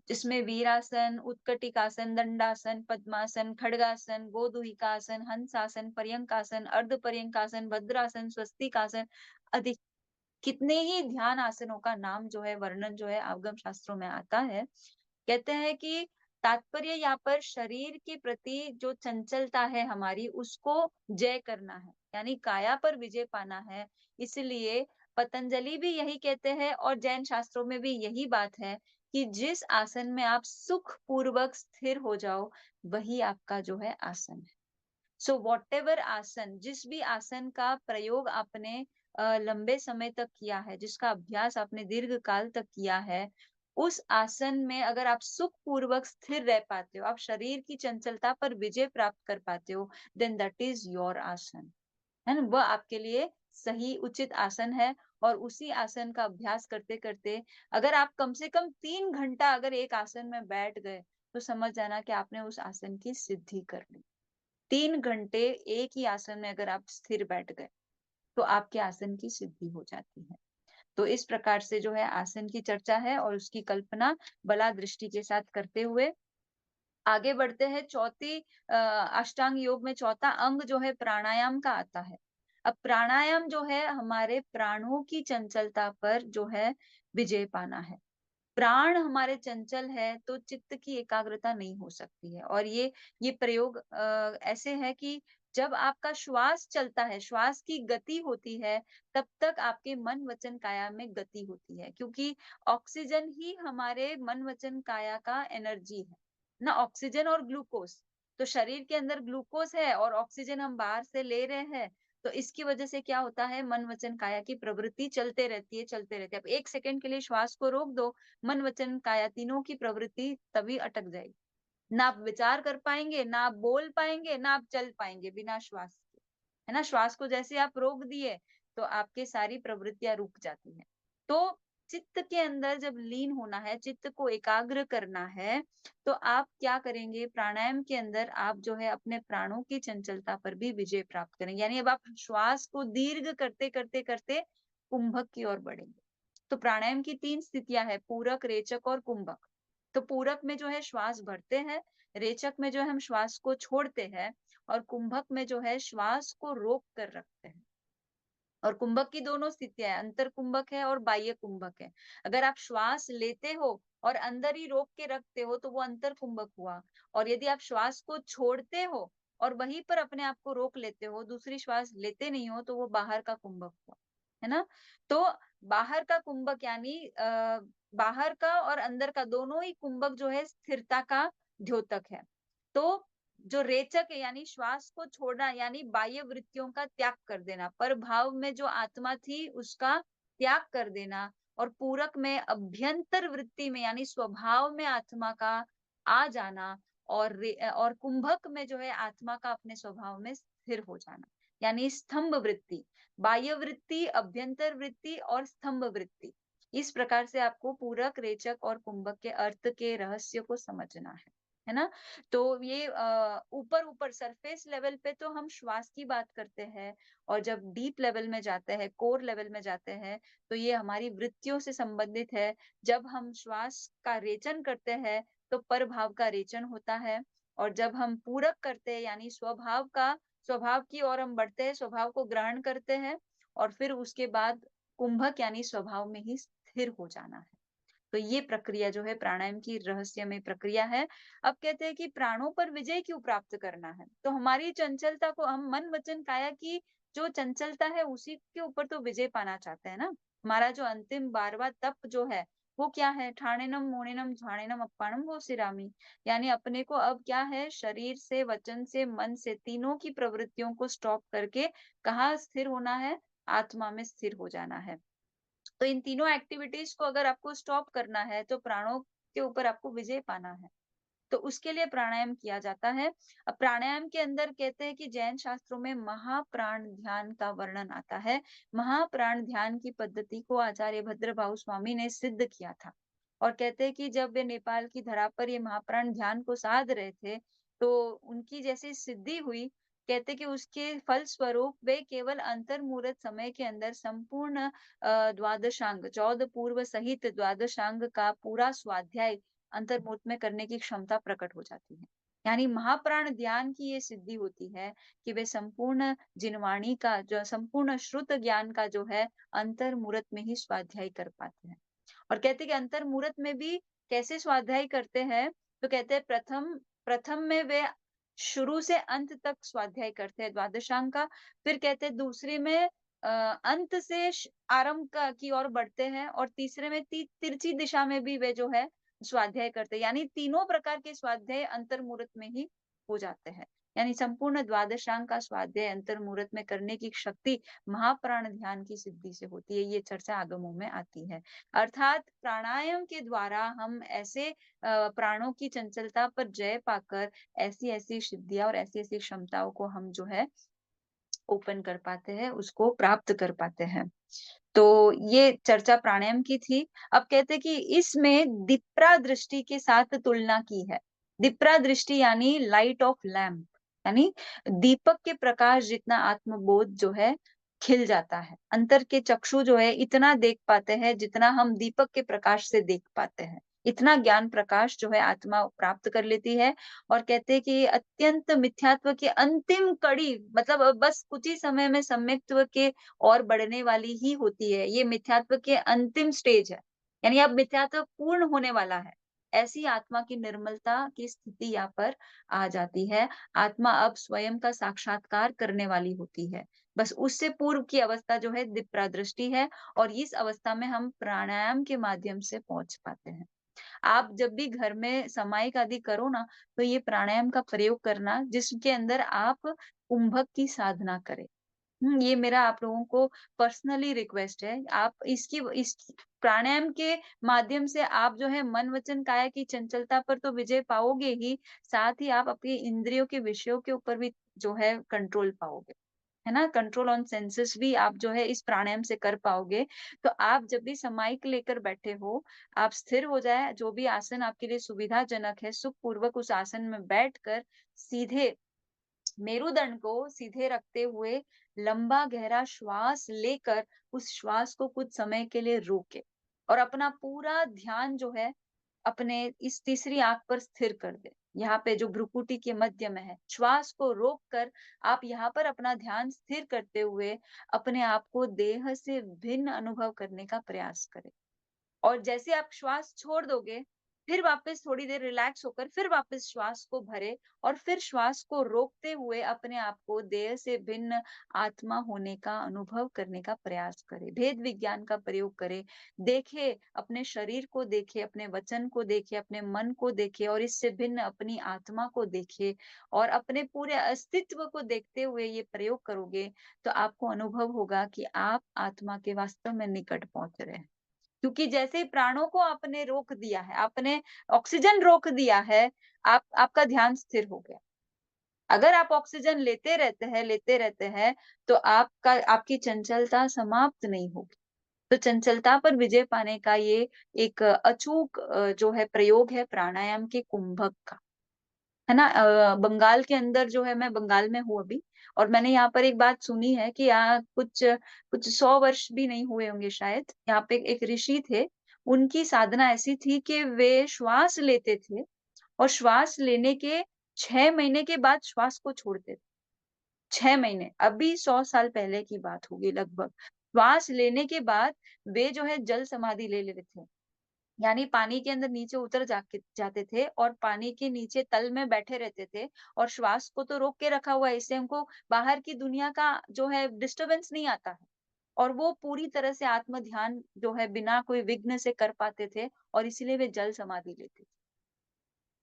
जिसमें वीरासन, उत्कटिकासन, दंडासन, पद्मासन, खड्गासन, गोदुहिकासन, हंसासन, पर्यंकासन, अर्ध पर्यंकासन, भद्रासन, स्वस्तिकासन, अधिक कितने ही ध्यान आसनों का नाम जो है, वर्णन जो है आगम शास्त्रों में आता है। कहते हैं कि तात्पर्य यहाँ पर शरीर के प्रति जो चंचलता है हमारी, उसको जय करना है, यानी काया पर विजय पाना है। इसलिए पतंजलि भी यही कहते हैं और जैन शास्त्रों में भी यही बात है कि जिस आसन में आप सुख पूर्वक स्थिर हो जाओ, वही आपका जो है आसन है। सो वॉट एवर आसन, जिस भी आसन का प्रयोग आपने लंबे समय तक किया है, जिसका अभ्यास आपने दीर्घ काल तक किया है, उस आसन में अगर आप सुख पूर्वक स्थिर रह पाते हो, आप शरीर की चंचलता पर विजय प्राप्त कर पाते हो, देन दैट इज योर आसन, है ना? वह आपके लिए सही उचित आसन है। और उसी आसन का अभ्यास करते करते अगर आप कम से कम 3 घंटा अगर एक आसन में बैठ गए, तो समझ जाना कि आपने उस आसन की सिद्धि कर ली। 3 घंटे एक ही आसन में अगर आप स्थिर बैठ गए, तो आपके आसन की सिद्धि हो जाती है। तो इस प्रकार से जो है आसन की चर्चा है और उसकी कल्पना बला दृष्टि के साथ करते हुए आगे बढ़ते हैं। चौथी अष्टांग योग में चौथा अंग जो है प्राणायाम का आता है। अब प्राणायाम जो है हमारे प्राणों की चंचलता पर जो है विजय पाना है। प्राण हमारे चंचल है तो चित्त की एकाग्रता नहीं हो सकती है। और ये प्रयोग ऐसे है कि जब आपका श्वास चलता है, श्वास की गति होती है, तब तक आपके मन वचन काया में गति होती है, क्योंकि ऑक्सीजन ही हमारे मन वचन काया का एनर्जी है ना, ऑक्सीजन और ग्लूकोज। तो शरीर के अंदर ग्लूकोज है और ऑक्सीजन हम बाहर से ले रहे हैं, तो इसकी वजह से क्या होता है, मन वचन काया की प्रवृत्ति चलते रहती है, चलते रहती है। अब 1 सेकंड के लिए श्वास को रोक दो, मन वचन काया तीनों की प्रवृत्ति तभी अटक जाएगी। ना आप विचार कर पाएंगे, ना आप बोल पाएंगे, ना आप चल पाएंगे बिना श्वास के, है ना? श्वास को जैसे आप रोक दिए, तो आपके सारी प्रवृत्तियां रुक जाती हैं। तो चित्त के अंदर जब लीन होना है, चित्त को एकाग्र करना है, तो आप क्या करेंगे, प्राणायाम के अंदर आप जो है अपने प्राणों की चंचलता पर भी विजय प्राप्त करेंगे। यानी अब आप श्वास को दीर्घ करते करते करते कुंभक की ओर बढ़ेंगे। तो प्राणायाम की 3 स्थितियां है, पूरक, रेचक और कुंभक। तो पूरक में जो है श्वास भरते हैं, रेचक में जो है हम श्वास को छोड़ते हैं, और कुंभक में जो है श्वास को रोक कर रखते हैं। और कुंभक की दोनों स्थितियां है, अंतर कुंभक है और बाह्य कुंभक है। अगर आप श्वास लेते हो और अंदर ही रोक के रखते हो, तो वो अंतर कुंभक हुआ। और यदि आप श्वास को छोड़ते हो और वहीं पर अपने आप को रोक लेते हो, दूसरी श्वास लेते नहीं हो, तो वो बाहर का कुंभक हुआ, है ना? तो बाहर का कुंभक यानी बाहर का और अंदर का दोनों ही कुंभक जो है स्थिरता का द्योतक है। तो जो रेचक है यानी श्वास को छोड़ना, यानी बाह्य वृत्तियों का त्याग कर देना, पर भाव में जो आत्मा थी उसका त्याग कर देना, और पूरक में अभ्यंतर वृत्ति में यानी स्वभाव में आत्मा का आ जाना, और कुंभक में जो है आत्मा का अपने स्वभाव में स्थिर हो जाना, यानी स्तंभ वृत्ति, बाह्य वृत्ति, अभ्यंतर वृत्ति और स्तंभ वृत्ति। इस प्रकार से आपको पूरक, रेचक और कुंभक के अर्थ के रहस्य को समझना है ना? तो ये ऊपर ऊपर सरफेस लेवल पे तो हम श्वास की बात करते हैं, और जब डीप लेवल में जाते हैं, कोर लेवल में जाते हैं, तो ये हमारी वृत्तियों से संबंधित है। जब हम श्वास का रेचन करते हैं, तो पर भाव का रेचन होता है, और जब हम पूरक करते हैं यानी स्वभाव की ओर हम बढ़ते हैं, स्वभाव को ग्रहण करते हैं, और फिर उसके बाद कुंभक यानी स्वभाव में ही स्थिर हो जाना है। तो ये प्रक्रिया जो है प्राणायाम की रहस्यमय प्रक्रिया है। अब कहते हैं कि प्राणों पर विजय क्यों प्राप्त करना है, तो हमारी चंचलता को हम मन वचन काया की जो चंचलता है उसी के ऊपर तो विजय पाना चाहते हैं ना। हमारा जो अंतिम 12वां तप जो है वो क्या है, ठाणेनम मोनेनम झाणेनम अप्पाणम वो सिरामी, यानी अपने को अब क्या है, शरीर से, वचन से, मन से, तीनों की प्रवृत्तियों को स्टॉप करके कहाँ स्थिर होना है, आत्मा में स्थिर हो जाना है। तो इन तीनों एक्टिविटीज को अगर आपको स्टॉप करना है, तो प्राणों के ऊपर आपको विजय पाना है। तो उसके लिए प्राणायाम किया जाता है। अब प्राणायाम के अंदर कहते हैं कि जैन शास्त्रों में महाप्राण ध्यान का वर्णन आता है। महाप्राण ध्यान की पद्धति को आचार्य भद्रभाऊ स्वामी ने सिद्ध किया था और कहते हैं कि जब वे नेपाल की धरा पर ये महाप्राण ध्यान को साध रहे थे, तो उनकी जैसी सिद्धि हुई, कहते कि उसके फल स्वरूप वे केवल अंतर्मुहूर्त समय के अंदर संपूर्ण द्वादशांग 14 पूर्व सहित द्वादशांग का पूरा स्वाध्याय अंतर्मुहूर्त में करने की क्षमता प्रकट हो जाती है। यानी महाप्राण ध्यान की ये सिद्धि होती है कि वे संपूर्ण जिनवाणी का जो संपूर्ण श्रुत ज्ञान का जो है अंतर्मुहूर्त में ही स्वाध्याय कर पाते हैं। और कहते हैं कि अंतर्मुहूर्त में भी कैसे स्वाध्याय करते हैं, तो कहते हैं प्रथम प्रथम में वे शुरू से अंत तक स्वाध्याय करते हैं द्वादशांग का। फिर कहते हैं दूसरे में अंत से आरंभ का की ओर बढ़ते हैं और तीसरे में तिरछी दिशा में भी वे जो है स्वाध्याय करते हैं। यानी तीनों प्रकार के स्वाध्याय अंतर्मुहूर्त में ही हो जाते हैं। यानी संपूर्ण द्वादशांग का स्वाध्याय अंतर्मुहूर्त में करने की शक्ति महाप्राण ध्यान की सिद्धि से होती है। ये चर्चा आगमों में आती है। अर्थात प्राणायाम के द्वारा हम ऐसे प्राणों की चंचलता पर जय पाकर ऐसी-ऐसी सिद्धियाँ और ऐसी-ऐसी क्षमताओं को हम जो है ओपन कर पाते हैं, उसको प्राप्त कर पाते हैं। तो ये चर्चा प्राणायाम की थी। अब कहते हैं कि इसमें दीप्रा दृष्टि के साथ तुलना की है। दीप्रा दृष्टि यानी लाइट ऑफ लैम्प, यानी दीपक के प्रकाश जितना आत्मबोध जो है खिल जाता है। अंतर के चक्षु जो है इतना देख पाते हैं जितना हम दीपक के प्रकाश से देख पाते हैं। इतना ज्ञान प्रकाश जो है आत्मा प्राप्त कर लेती है और कहते हैं कि ये अत्यंत मिथ्यात्व की अंतिम कड़ी, मतलब बस कुछ ही समय में सम्यक्त्व के और बढ़ने वाली ही होती है। ये मिथ्यात्व के अंतिम स्टेज है। यानी अब मिथ्यात्व पूर्ण होने वाला है। ऐसी आत्मा की निर्मलता की स्थिति यहाँ पर आ जाती है। आत्मा अब स्वयं का साक्षात्कार करने वाली होती है। बस उससे पूर्व की अवस्था जो है दिप्रादृष्टि है और इस अवस्था में हम प्राणायाम के माध्यम से पहुंच पाते हैं। आप जब भी घर में सामायिक आदि करो ना, तो ये प्राणायाम का प्रयोग करना जिसके अंदर आप कुंभक की साधना करें। ये मेरा आप लोगों को पर्सनली रिक्वेस्ट है। आप इस प्राणायाम के माध्यम से आप जो है मन, वचन, काया की चंचलता पर तो विजय पाओगे ही, साथ ही आप अपनी इंद्रियों के विषयों के ऊपर भी जो है कंट्रोल पाओगे। है ना? कंट्रोल ऑन सेंसेस भी आप जो है इस प्राणायाम से कर पाओगे। तो आप जब भी समाइक लेकर बैठे हो, आप स्थिर हो जाए, जो भी आसन आपके लिए सुविधाजनक है, सुखपूर्वक उस आसन में बैठकर सीधे मेरुदंड को सीधे रखते हुए लंबा गहरा श्वास लेकर उस श्वास को कुछ समय के लिए रोके और अपना पूरा ध्यान जो है अपने इस तीसरी आंख पर स्थिर कर दे। यहाँ पे जो भ्रुकुटी के मध्य में है, श्वास को रोक कर आप यहाँ पर अपना ध्यान स्थिर करते हुए अपने आप को देह से भिन्न अनुभव करने का प्रयास करें। और जैसे आप श्वास छोड़ दोगे, फिर वापस थोड़ी देर रिलैक्स होकर फिर वापस श्वास को भरे और फिर श्वास को रोकते हुए अपने आप को देह से भिन्न आत्मा होने का अनुभव करने का प्रयास करें। भेद विज्ञान का प्रयोग करें। देखें, अपने शरीर को देखें, अपने वचन को देखें, अपने मन को देखें और इससे भिन्न अपनी आत्मा को देखें और अपने पूरे अस्तित्व को देखते हुए ये प्रयोग करोगे, तो आपको अनुभव होगा कि आप आत्मा के वास्तव में निकट पहुंच रहे हैं। क्योंकि जैसे ही प्राणों को आपने रोक दिया है, आपने ऑक्सीजन रोक दिया है, आपका ध्यान स्थिर हो गया। अगर आप ऑक्सीजन लेते रहते हैं, तो आपकी चंचलता समाप्त नहीं होगी। तो चंचलता पर विजय पाने का ये एक अचूक जो है प्रयोग है प्राणायाम के कुंभक का। है ना? बंगाल के अंदर जो है, मैं बंगाल में हूँ अभी और मैंने यहाँ पर एक बात सुनी है कि यहाँ कुछ कुछ 100 वर्ष भी नहीं हुए होंगे शायद। यहाँ पे एक ऋषि थे, उनकी साधना ऐसी थी कि वे श्वास लेते थे और श्वास लेने के 6 महीने के बाद श्वास को छोड़ते थे। 6 महीने, अभी 100 साल पहले की बात होगी लगभग। श्वास लेने के बाद वे जो है जल समाधि ले लेते थे। यानी पानी के अंदर नीचे उतर जाते थे और पानी के नीचे तल में बैठे रहते थे और श्वास को तो रोक के रखा हुआ है, इससे हमको बाहर की दुनिया का जो है डिस्टरबेंस नहीं आता है और वो पूरी तरह से आत्म ध्यान जो है बिना कोई विघ्न से कर पाते थे और इसीलिए वे जल समाधि लेते थे।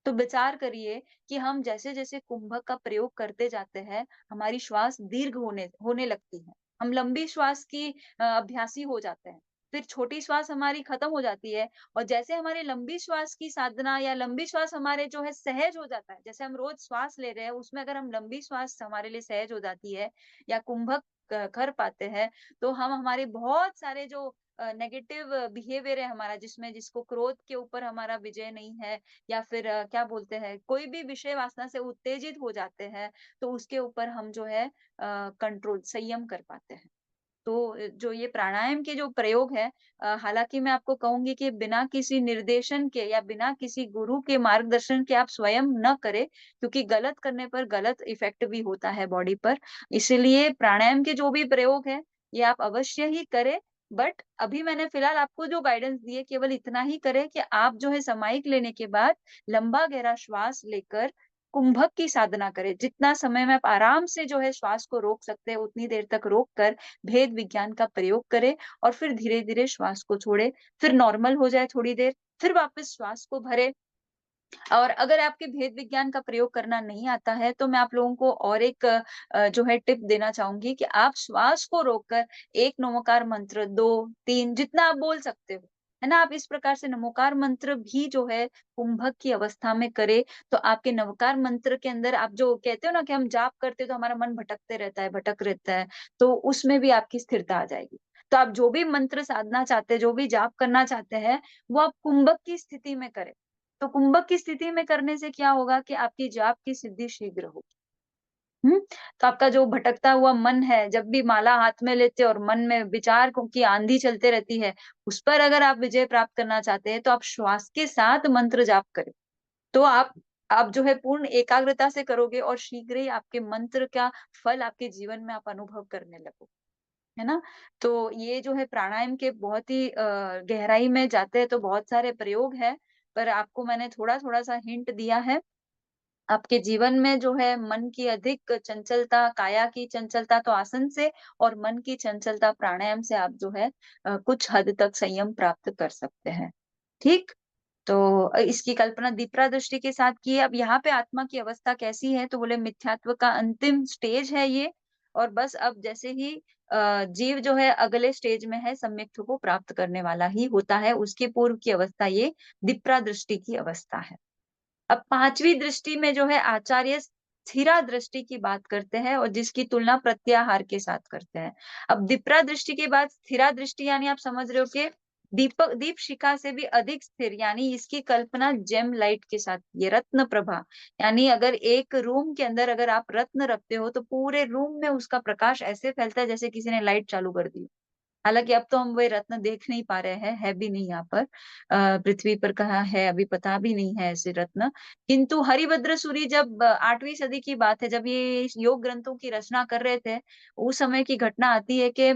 तो विचार करिए कि हम जैसे-जैसे कुंभक का प्रयोग करते जाते हैं, हमारी श्वास दीर्घ होने होने लगती है। हम लंबी श्वास की अभ्यासी हो जाते हैं। फिर छोटी श्वास हमारी खत्म हो जाती है और जैसे हमारी लंबी श्वास की साधना या लंबी श्वास हमारे जो है सहज हो जाता है, जैसे हम रोज श्वास ले रहे हैं उसमें अगर हम लंबी श्वास हमारे लिए सहज हो जाती है या कुंभक कर पाते हैं, तो हम हमारे बहुत सारे जो नेगेटिव बिहेवियर है हमारा, जिसमें जिसको क्रोध के ऊपर हमारा विजय नहीं है या फिर क्या बोलते हैं, कोई भी विषय वासना से उत्तेजित हो जाते हैं, तो उसके ऊपर हम जो है कंट्रोल संयम कर पाते हैं। तो जो ये प्राणायाम के जो प्रयोग है, हालाँकि मैं आपको कहूँगी कि बिना किसी निर्देशन के या बिना किसी गुरु के मार्गदर्शन के आप स्वयं ना करें, क्योंकि गलत करने पर गलत इफ़ेक्ट भी होता है बॉडी पर। इसीलिए प्राणायाम के जो भी प्रयोग हैं, ये आप अवश्य ही करें। बट अभी मैंने फ़िलहाल आपको जो गाइडेंस दी है, केवल इतना ही करें कि आप जो है सामयिक लेने के बाद लंबा गहरा श्वास लेकर कुंभक की साधना करें। जितना समय में आप आराम से जो है श्वास को रोक सकते हैं, उतनी देर तक रोक कर भेद विज्ञान का प्रयोग करें और फिर धीरे-धीरे श्वास को छोड़ें, फिर नॉर्मल हो जाए थोड़ी देर, फिर वापस श्वास को भरें। और अगर आपके भेद विज्ञान का प्रयोग करना नहीं आता है, तो मैं आप लोगों को और एक जो है टिप देना चाहूँगी कि आप श्वास को रोककर एक नमोकार मंत्र 2, 3 जितना आप बोल सकते हो, है ना? आप इस प्रकार से नमोकार मंत्र भी जो है कुंभक की अवस्था में करें, तो आपके नवकार मंत्र के अंदर आप जो कहते हो ना कि हम जाप करते हैं तो हमारा मन भटकते रहता है, भटक रहता है, तो उसमें भी आपकी स्थिरता आ जाएगी। तो आप जो भी मंत्र साधना चाहते हैं, जो भी जाप करना चाहते हैं, वो आप कुंभक की स्थिति में करें। तो कुंभक की स्थिति में करने से क्या होगा कि आपकी जाप की सिद्धि शीघ्र होगी। हुँ? तो आपका जो भटकता हुआ मन है, जब भी माला हाथ में लेते और मन में विचार को की आंधी चलते रहती है, उस पर अगर आप विजय प्राप्त करना चाहते हैं, तो आप श्वास के साथ मंत्र जाप करें। तो आप जो है पूर्ण एकाग्रता से करोगे और शीघ्र ही आपके मंत्र का फल आपके जीवन में आप अनुभव करने लगोगे। है ना? तो ये जो है प्राणायाम के बहुत ही गहराई में जाते हैं तो बहुत सारे प्रयोग हैं, पर आपको मैंने थोड़ा-थोड़ा सा हिंट दिया है। आपके जीवन में जो है मन की अधिक चंचलता, काया की चंचलता तो आसन से और मन की चंचलता प्राणायाम से आप जो है कुछ हद तक संयम प्राप्त कर सकते हैं। ठीक? तो इसकी कल्पना दीपरा दृष्टि के साथ की है। अब यहाँ पे आत्मा की अवस्था कैसी है? तो बोले मिथ्यात्व का अंतिम स्टेज है ये और बस अब जैसे ही जीव जो है अगले स्टेज में है, सम्यक्त्व को प्राप्त करने वाला ही होता है। उसके पूर्व की अवस्था ये दीपरा दृष्टि की अवस्था है। अब 5वीं दृष्टि में जो है आचार्य स्थिरा दृष्टि की बात करते हैं और जिसकी तुलना प्रत्याहार के साथ करते हैं। अब दीपरा दृष्टि के बाद स्थिरा दृष्टि यानी आप समझ रहे हो कि दीपशिखा से भी अधिक स्थिर यानी इसकी कल्पना जेम लाइट के साथ ये रत्न प्रभा यानी अगर एक रूम के अंदर अगर आप रत्न रखते हो तो पूरे रूम में उसका प्रकाश ऐसे फैलता है जैसे किसी ने लाइट चालू कर दी। हालाँकि अब तो हम वे रत्न देख नहीं पा रहे हैं, है भी नहीं यहाँ पर। पृथ्वी पर कहाँ है अभी पता भी नहीं है ऐसे रत्न। किंतु हरिभद्र सूरी जब 8वीं सदी की बात है, जब ये योग ग्रंथों की रचना कर रहे थे, उस समय की घटना आती है कि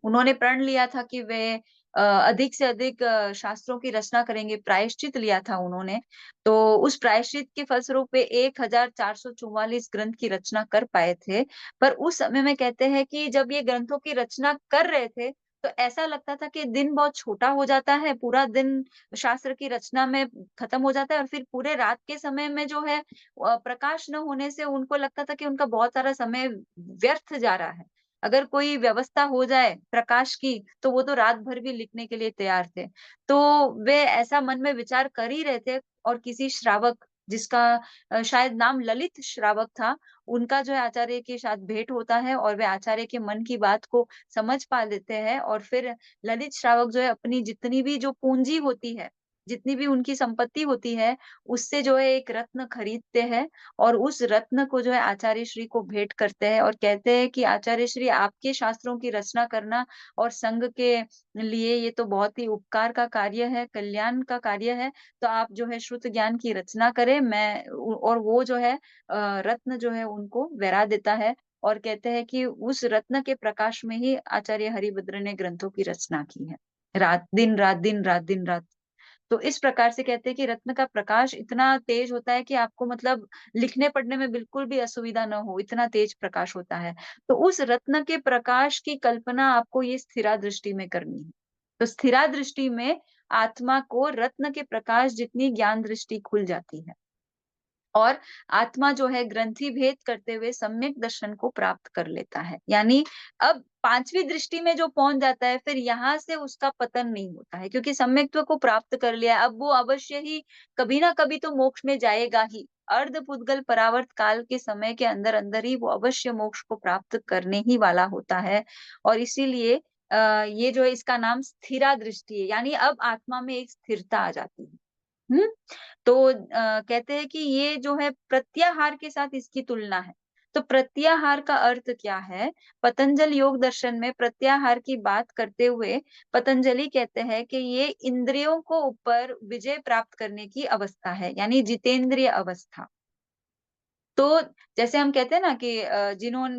उन्होंने प्रण लिया था कि वे अधिक से अधिक शास्त्रों की रचना करेंगे, प्रायश्चित लिया था उन्होंने। तो उस प्रायश्चित के फलस्वरूप वे 1444 ग्रंथ की रचना कर पाए थे। पर उस समय में कहते हैं कि जब ये ग्रंथों की रचना कर रहे थे, तो ऐसा लगता था कि दिन बहुत छोटा हो जाता है, पूरा दिन शास्त्र की रचना में खत्म हो जाता है और फिर पूरे रात के समय में जो है प्रकाश न होने से उनको लगता था कि उनका बहुत सारा समय व्यर्थ जा रहा है। अगर कोई व्यवस्था हो जाए प्रकाश की, तो वो तो रात भर भी लिखने के लिए तैयार थे। तो वे ऐसा मन में विचार कर ही रहे थे और किसी श्रावक जिसका शायद नाम ललित श्रावक था, उनका जो है आचार्य के साथ भेंट होता है और वे आचार्य के मन की बात को समझ पा लेते हैं और फिर ललित श्रावक जो है अपनी जितनी भी जो पूँजी होती है, जितनी भी उनकी संपत्ति होती है, उससे जो है एक रत्न खरीदते हैं और उस रत्न को जो है आचार्य श्री को भेंट करते हैं और कहते हैं कि आचार्य श्री आपके शास्त्रों की रचना करना और संघ के लिए ये तो बहुत ही उपकार का कार्य है, कल्याण का कार्य है। तो आप जो है श्रुत ज्ञान की रचना करें और वो जो है रत्न जो है उनको वेरा देता है और कहते हैं कि उस रत्न के प्रकाश में ही आचार्य हरिभद्र ने ग्रंथों की रचना की है। रात दिन रात दिन रात दिन रात तो इस प्रकार से कहते हैं कि रत्न का प्रकाश इतना तेज होता है कि आपको मतलब लिखने-पढ़ने में बिल्कुल भी असुविधा ना हो, इतना तेज प्रकाश होता है। तो उस रत्न के प्रकाश की कल्पना आपको ये स्थिरा दृष्टि में करनी है। तो स्थिरा दृष्टि में आत्मा को रत्न के प्रकाश जितनी ज्ञान दृष्टि खुल जाती है। और आत्मा जो है ग्रंथि भेद करते हुए सम्यक दर्शन को प्राप्त कर लेता है। यानी अब 5वीं दृष्टि में जो पहुँच जाता है, फिर यहाँ से उसका पतन नहीं होता है, क्योंकि सम्यक्त्व को प्राप्त कर लिया। अब वो अवश्य ही कभी ना कभी तो मोक्ष में जाएगा ही। अर्ध पुद्गल परावर्त काल के समय के अंदर-अंदर ही वो अवश्य मोक्ष को प्राप्त करने ही वाला होता है। और इसीलिए ये जो है इसका नाम स्थिरा दृष्टि है, यानी अब आत्मा में एक स्थिरता आ जाती है। हुँ? तो कहते हैं कि ये जो है प्रत्याहार के साथ इसकी तुलना है। तो प्रत्याहार का अर्थ क्या है? पतंजल योग दर्शन में प्रत्याहार की बात करते हुए पतंजलि कहते हैं कि ये इंद्रियों को ऊपर विजय प्राप्त करने की अवस्था है, यानी जितेंद्रिय अवस्था। तो जैसे हम कहते हैं ना कि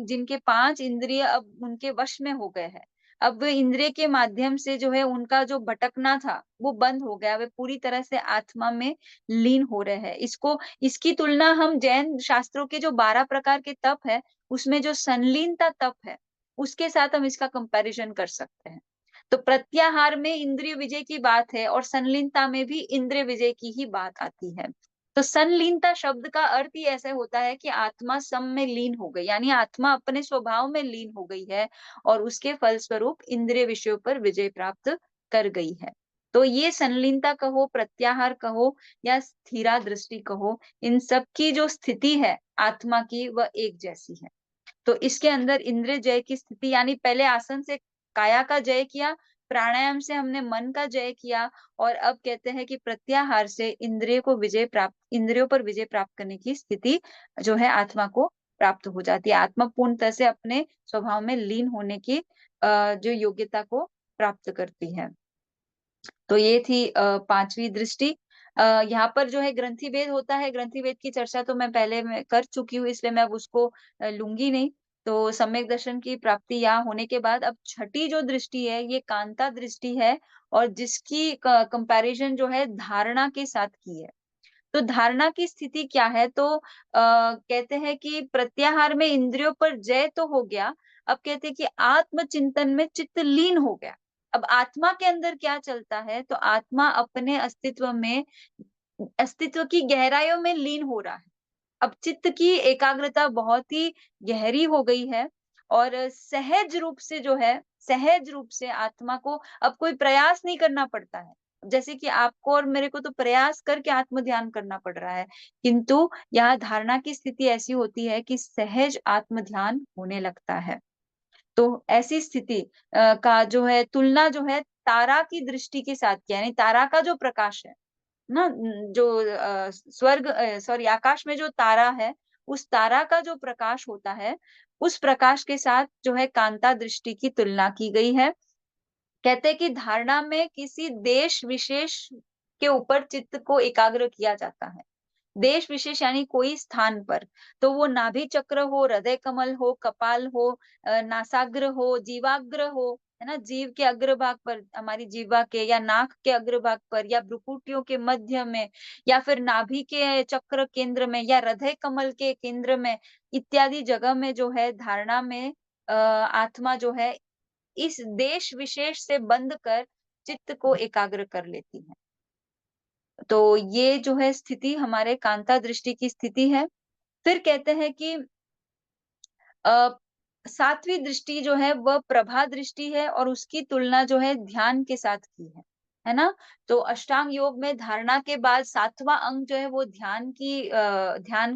जिनके 5 इंद्रिय अब उनके वश में हो गए हैं। अब इंद्रिय के माध्यम से जो है उनका जो भटकना था, वो बंद हो गया। वे पूरी तरह से आत्मा में लीन हो रहे हैं। इसकी तुलना हम जैन शास्त्रों के जो 12 प्रकार के तप है, उसमें जो संलीनता तप है, उसके साथ हम इसका कंपैरिज़न कर सकते हैं। तो प्रत्याहार में इंद्रिय विजय की बात है और संलीनता में भी इंद्रिय विजय की ही बात आती है। तो संलीनता शब्द का अर्थ ही ऐसे होता है कि आत्मा सम में लीन हो गई, यानी आत्मा अपने स्वभाव में लीन हो गई है और उसके फलस्वरूप इंद्रिय विषयों पर विजय प्राप्त कर गई है। तो ये संलीनता कहो, प्रत्याहार कहो या स्थिरा दृष्टि कहो, इन सब की जो स्थिति है आत्मा की वह एक जैसी है। तो इसके अंदर इंद्रिय जय की स्थिति, यानी पहले आसन से काया का जय किया, प्राणायाम से हमने मन का जय किया और अब कहते हैं कि प्रत्याहार से इंद्रियों पर विजय प्राप्त करने की स्थिति जो है आत्मा को प्राप्त हो जाती है। आत्मा पूर्णतः से अपने स्वभाव में लीन होने की जो योग्यता को प्राप्त करती है। तो ये थी 5वीं दृष्टि। यहाँ पर जो है ग्रंथि भेद होता है, ग्रंथि भेद की चर्चा तो मैं पहले में कर चुकी हूँ, इसलिए मैं अब उसको लूँगी नहीं। तो सम्यक दर्शन की प्राप्ति यहाँ होने के बाद अब छठी जो दृष्टि है, ये कांता दृष्टि है और जिसकी क कंपैरिज़न जो है धारणा के साथ की है। तो धारणा की स्थिति क्या है? तो कहते हैं कि प्रत्याहार में इंद्रियों पर जय तो हो गया, अब कहते हैं कि आत्मचिंतन में चित्त लीन हो गया। अब आत्मा के अंदर क्या चलता है? तो आत्मा अपने अस्तित्व की गहराइयों में लीन हो रहा है। अब चित्त की एकाग्रता बहुत ही गहरी हो गई है और सहज रूप से आत्मा को अब कोई प्रयास नहीं करना पड़ता है। जैसे कि आपको और मेरे को तो प्रयास करके आत्म ध्यान करना पड़ रहा है, किंतु यहाँ धारणा की स्थिति ऐसी होती है कि सहज आत्म ध्यान होने लगता है। तो ऐसी स्थिति का जो है तुलना जो है तारा की दृष्टि के साथ किया, यानी तारा का जो प्रकाश है ना, जो सॉरी आकाश में जो तारा है, उस तारा का जो प्रकाश होता है, उस प्रकाश के साथ जो है कांता दृष्टि की तुलना की गई है। कहते हैं कि धारणा में किसी देश विशेष के ऊपर चित्त को एकाग्र किया जाता है। देश विशेष यानी कोई स्थान पर, तो वो नाभि चक्र हो, हृदय कमल हो, कपाल हो, नासाग्र हो, जीवाग्र हो, है ना? जीव के अग्रभाग पर, हमारी जीवा के या नाक के अग्रभाग पर या भ्रुकुटियों के मध्य में या फिर नाभि के चक्र केंद्र में या हृदय कमल के केंद्र में इत्यादि जगह में जो है धारणा में आत्मा जो है इस देश विशेष से बंध कर चित्त को एकाग्र कर लेती है। तो ये जो है स्थिति हमारे कांता दृष्टि की स्थिति है। फिर कहते हैं कि अ, 7वीं दृष्टि जो है वह प्रभा दृष्टि है और उसकी तुलना जो है ध्यान के साथ की है ना? तो अष्टांग योग में धारणा के बाद 7वां अंग जो है वो ध्यान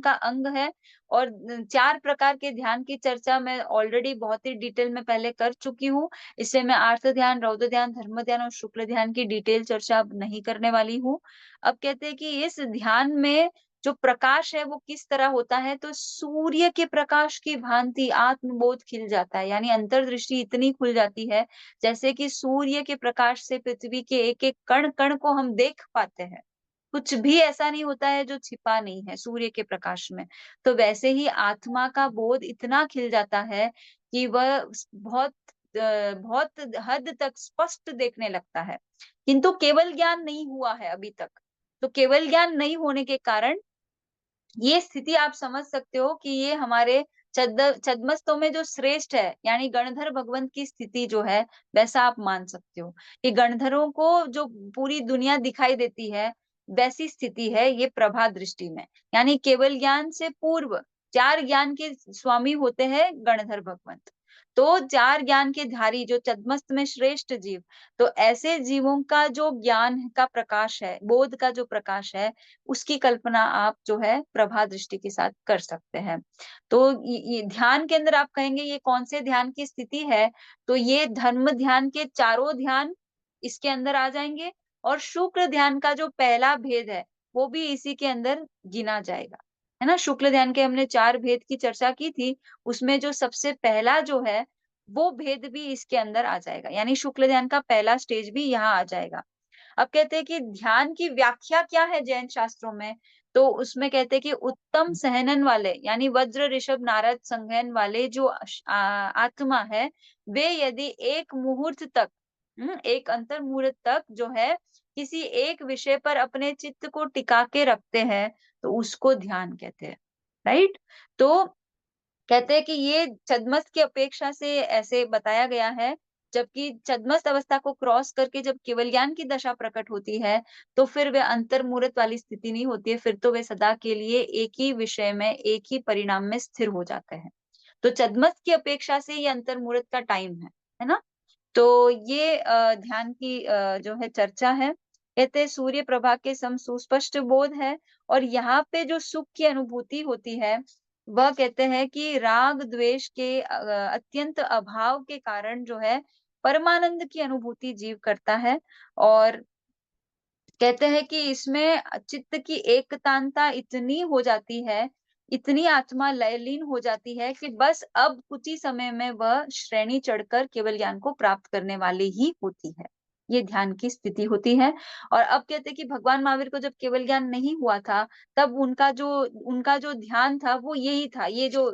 का अंग है और 4 प्रकार के ध्यान की चर्चा मैं ऑलरेडी बहुत ही डिटेल में पहले कर चुकी हूँ। इसलिए मैं आर्त ध्यान, रौद्र ध्यान, धर्म ध्यान और शुक्ल ध्यान की डिटेल चर्चा अब नहीं करने वाली हूँ। अब कहते हैं कि इस ध्यान में जो प्रकाश है वो किस तरह होता है, तो सूर्य के प्रकाश की भांति आत्मबोध खिल जाता है, यानी अंतर्दृष्टि इतनी खुल जाती है जैसे कि सूर्य के प्रकाश से पृथ्वी के एक एक कण कण को हम देख पाते हैं। कुछ भी ऐसा नहीं होता है जो छिपा नहीं है सूर्य के प्रकाश में। तो वैसे ही आत्मा का बोध इतना खिल जाता है कि वह बहुत हद तक स्पष्ट देखने लगता है, किंतु केवल ज्ञान नहीं हुआ है अभी तक। तो केवल ज्ञान नहीं होने के कारण ये स्थिति आप समझ सकते हो कि ये हमारे छद्मस्तों में जो श्रेष्ठ है, यानी गणधर भगवंत की स्थिति जो है, वैसा आप मान सकते हो कि गणधरों को जो पूरी दुनिया दिखाई देती है, वैसी स्थिति है ये प्रभा दृष्टि में। यानी केवल ज्ञान से पूर्व 4 ज्ञान के स्वामी होते हैं गणधर भगवंत। तो 4 ज्ञान के धारी जो छद्मस्त में श्रेष्ठ जीव, तो ऐसे जीवों का जो ज्ञान का प्रकाश है, बोध का जो प्रकाश है, उसकी कल्पना आप जो है प्रभा दृष्टि के साथ कर सकते हैं। तो ये ध्यान के अंदर आप कहेंगे ये कौन से ध्यान की स्थिति है? तो ये धर्म ध्यान के चारों ध्यान इसके अंदर आ जाएँगे और शुक्र ध्यान का जो पहला भेद है, वो भी इसी के अंदर गिना जाएगा। है ना? शुक्ल ध्यान के हमने 4 भेद की चर्चा की थी, उसमें जो सबसे पहला जो है, वो भेद भी इसके अंदर आ जाएगा। यानी शुक्ल ध्यान का पहला स्टेज भी यहाँ आ जाएगा। अब कहते हैं कि ध्यान की व्याख्या क्या है जैन शास्त्रों में? तो उसमें कहते हैं कि उत्तम सहनन वाले यानी वज्र, ऋषभ, नारद संज्ञान वाले जो आत्मा है, वे यदि एक मुहूर्त तक एक अंतर मुहूर्त तक जो है किसी एक विषय पर अपने चित्त को टिका के रखते हैं, तो उसको ध्यान कहते हैं। राइट? तो कहते हैं कि ये छद्मस्त की अपेक्षा से ऐसे बताया गया है, जबकि छद्मस्त अवस्था को क्रॉस करके जब केवल ज्ञान की दशा प्रकट होती है, तो फिर वे अंतर्मुहूर्त वाली स्थिति नहीं होती है, फिर तो वे सदा के लिए एक ही विषय में, एक ही परिणाम में स्थिर हो जाते हैं। तो छद्मस्त की अपेक्षा से ये अंतर्मुहूर्त का टाइम है ना? तो ये ध्यान की जो है चर्चा है। कहते हैं सूर्य प्रभा के सम सुस्पष्ट बोध है और यहाँ पे जो सुख की अनुभूति होती है, वह कहते हैं कि राग द्वेष के अत्यंत अभाव के कारण जो है परमानंद की अनुभूति जीव करता है और कहते हैं कि इसमें चित्त की एकतानता इतनी हो जाती है, इतनी आत्मा लयलीन हो जाती है कि बस अब कुछ ही समय में वह श्रेणी चढ़कर केवल ज्ञान को प्राप्त करने वाली ही होती है। ये ध्यान की स्थिति होती है और अब कहते हैं कि भगवान महावीर को जब केवल ज्ञान नहीं हुआ था, तब उनका जो ध्यान था वो यही था। ये जो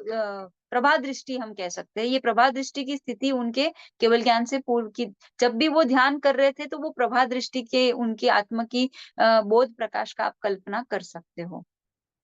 प्रभा दृष्टि हम कह सकते हैं, ये प्रभा दृष्टि की स्थिति उनके केवल ज्ञान से पूर्व की जब भी वो ध्यान कर रहे थे, तो वो प्रभा दृष्टि के उनकी आत्मा की बोध प्रकाश का आप कल्पना कर सकते हो।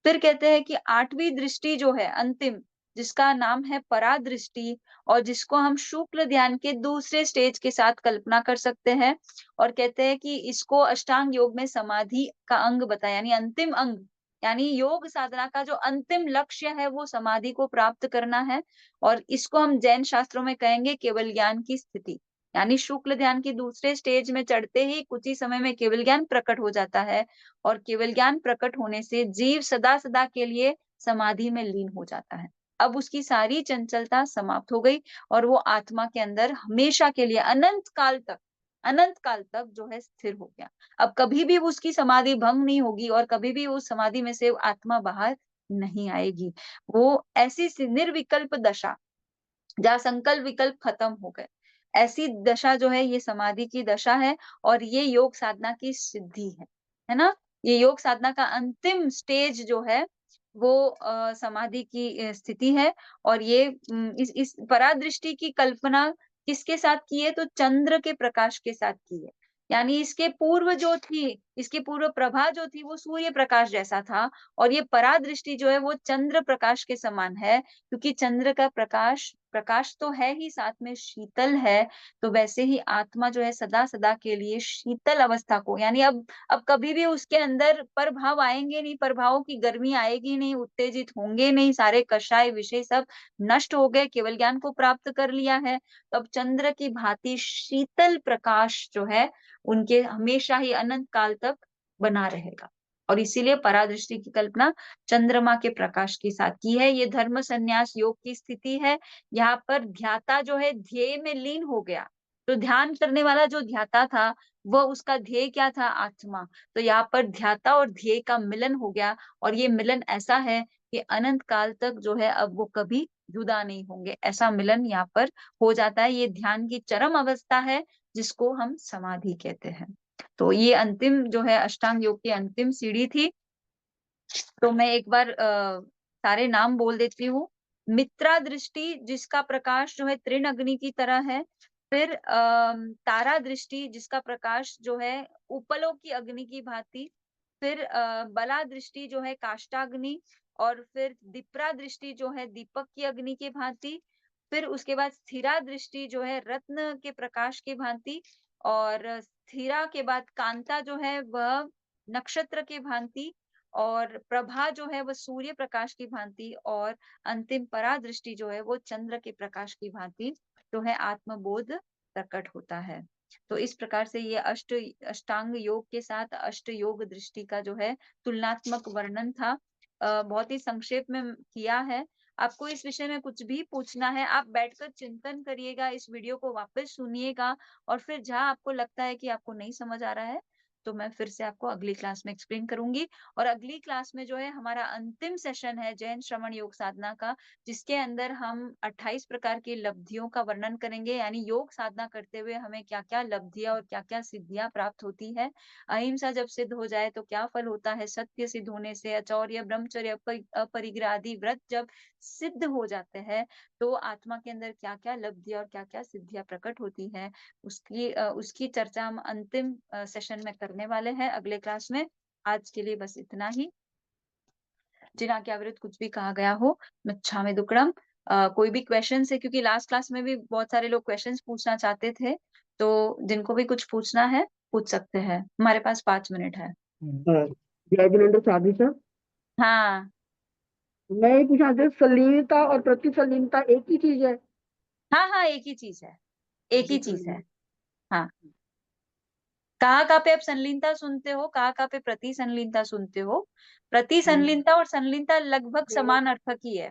फिर कहते हैं कि 8वीं दृष्टि जो है अंतिम, जिसका नाम है परादृष्टि और जिसको हम शुक्ल ध्यान के दूसरे स्टेज के साथ कल्पना कर सकते हैं और कहते हैं कि इसको अष्टांग योग में समाधि का अंग बताया यानी अंतिम अंग यानी योग साधना का जो अंतिम लक्ष्य है वो समाधि को प्राप्त करना है और इसको हम जैन शास्त्रों में कहेंगे केवल ज्ञान की स्थिति यानी शुक्ल ध्यान की दूसरे स्टेज में चढ़ते ही कुछ ही समय में केवल ज्ञान प्रकट हो जाता है और केवल ज्ञान प्रकट होने से जीव सदा सदा के लिए समाधि में लीन हो जाता है। अब उसकी सारी चंचलता समाप्त हो गई और वो आत्मा के अंदर हमेशा के लिए अनंत काल तक जो है स्थिर हो गया। अब कभी भी उसकी समाधि भंग नहीं होगी और कभी भी उस समाधि में से आत्मा बाहर नहीं आएगी। वो ऐसी निर्विकल्प दशा जहाँ संकल्प विकल्प खत्म हो गए। ऐसी दशा जो है ये समाधि की दशा है और ये योग साधना की सिद्धि है ना? ये योग साधना का अंतिम स्टेज जो है वो समाधि की स्थिति है और ये इस परादृष्टि की कल्पना किसके साथ की है? तो चंद्र के प्रकाश के साथ की है। यानी इसके पूर्व प्रभा जो थी वो सूर्य प्रकाश जैसा था और ये परादृष्टि जो है वो चंद्र प्रकाश के समान है क्योंकि चंद्र का प्रकाश प्रकाश तो है ही साथ में शीतल है, तो वैसे ही आत्मा जो है सदा-सदा के लिए शीतल अवस्था को यानी अब कभी भी उसके अंदर प्रभाव आएँगे नहीं, प्रभावों की गर्मी आएगी नहीं, उत्तेजित होंगे नहीं, सारे कषाय विषय सब नष्ट हो गए, केवल ज्ञान को प्राप्त कर लिया है। तो अब चंद्र की भांति शीतल प्रकाश जो है, उनके हमेशा ही अनंत काल तक बना रहेगा। और इसीलिए परादृष्टि की कल्पना चंद्रमा के प्रकाश के साथ की है। ये धर्म संन्यास योग की स्थिति है। यहाँ पर ध्याता जो है ध्येय में लीन हो गया। तो ध्यान करने वाला जो ध्याता था, वह उसका ध्येय क्या था? आत्मा। तो यहाँ पर ध्याता और ध्येय का मिलन हो गया और ये मिलन ऐसा है कि अनंत काल तक जो है अब वो कभी जुदा नहीं होंगे। ऐसा मिलन यहाँ पर हो जाता है। ये ध्यान की चरम अवस्था है, जिसको हम समाधि कहते हैं। तो ये अंतिम जो है अष्टांग योग की अंतिम सीढ़ी थी। तो मैं एक बार सारे नाम बोल देती हूँ। मित्रा दृष्टि जिसका प्रकाश जो है तृण अग्नि की तरह है। फिर तारा दृष्टि जिसका प्रकाश जो है उपलों की अग्नि की भांति। फिर बला दृष्टि जो है काष्ठाग्नि और फिर दीप्रा दृष्टि जो है दीपक की अग्नि की भांति। फिर उसके बाद स्थिरा दृष्टि जो है रत्न के प्रकाश की भांति और स्थिरा के बाद कांता जो है वह नक्षत्र की भांति, और प्रभा जो है वो सूर्य प्रकाश की भांति, और अंतिम परादृष्टि जो है वो चंद्र के प्रकाश की भांति जो है आत्मबोध प्रकट होता है। तो इस प्रकार से ये अष्टांग योग के साथ अष्ट योग दृष्टि का जो है तुलनात्मक वर्णन था। बहुत ही संक्षेप में किया है। आपको इस विषय में कुछ भी पूछना है, आप बैठकर चिंतन करिएगा, इस वीडियो को वापस सुनिएगा, और फिर जहाँ आपको लगता है कि आपको नहीं समझ आ रहा है, तो मैं फिर से आपको अगली क्लास में एक्सप्लेन करूंगी। और अगली क्लास में जो है हमारा अंतिम सेशन है जैन श्रवण योग साधना का, जिसके अंदर हम 28 प्रकार की लब्धियों का वर्णन करेंगे, यानी योग साधना करते हुए हमें क्या क्या लब्धियां और क्या क्या सिद्धियां प्राप्त होती है। अहिंसा जब सिद्ध हो जाए तो क्या फल होता है, सत्य सिद्ध होने से, अचौर्य, ब्रह्मचर्य, अपरिग्रह आदि व्रत जब सिद्ध हो जाते हैं तो आत्मा के अंदर क्या क्या लब्धियां और क्या क्या सिद्धियां प्रकट होती है, उसकी चर्चा हम अंतिम सेशन में करने वाले हैं अगले क्लास में। आज के लिए बस इतना ही। जिना के विरुद्ध कुछ भी कहा गया हो, मिच्छामि दुक्कडम। कोई भी क्वेश्चन है, क्योंकि लास्ट क्लास में भी बहुत सारे लोग क्वेश्चंस पूछना चाहते थे, तो जिनको भी कुछ पूछना है पूछ सकते हैं। हमारे पास 5 मिनट है। जय जिनेन्द्र साधु सर, हाँ मैं ये पूछा था, संलीनता और प्रतिसंलीनता एक ही चीज है? हाँ हाँ, एक ही चीज है, एक ही चीज है। डिफरेंट? हाँ, कहाँ पे आप संलीनता सुनते हो, कहाँ पे प्रति संलीनता सुनते हो? प्रति संलीनता और संलीनता लगभग जो समान अर्थ की है।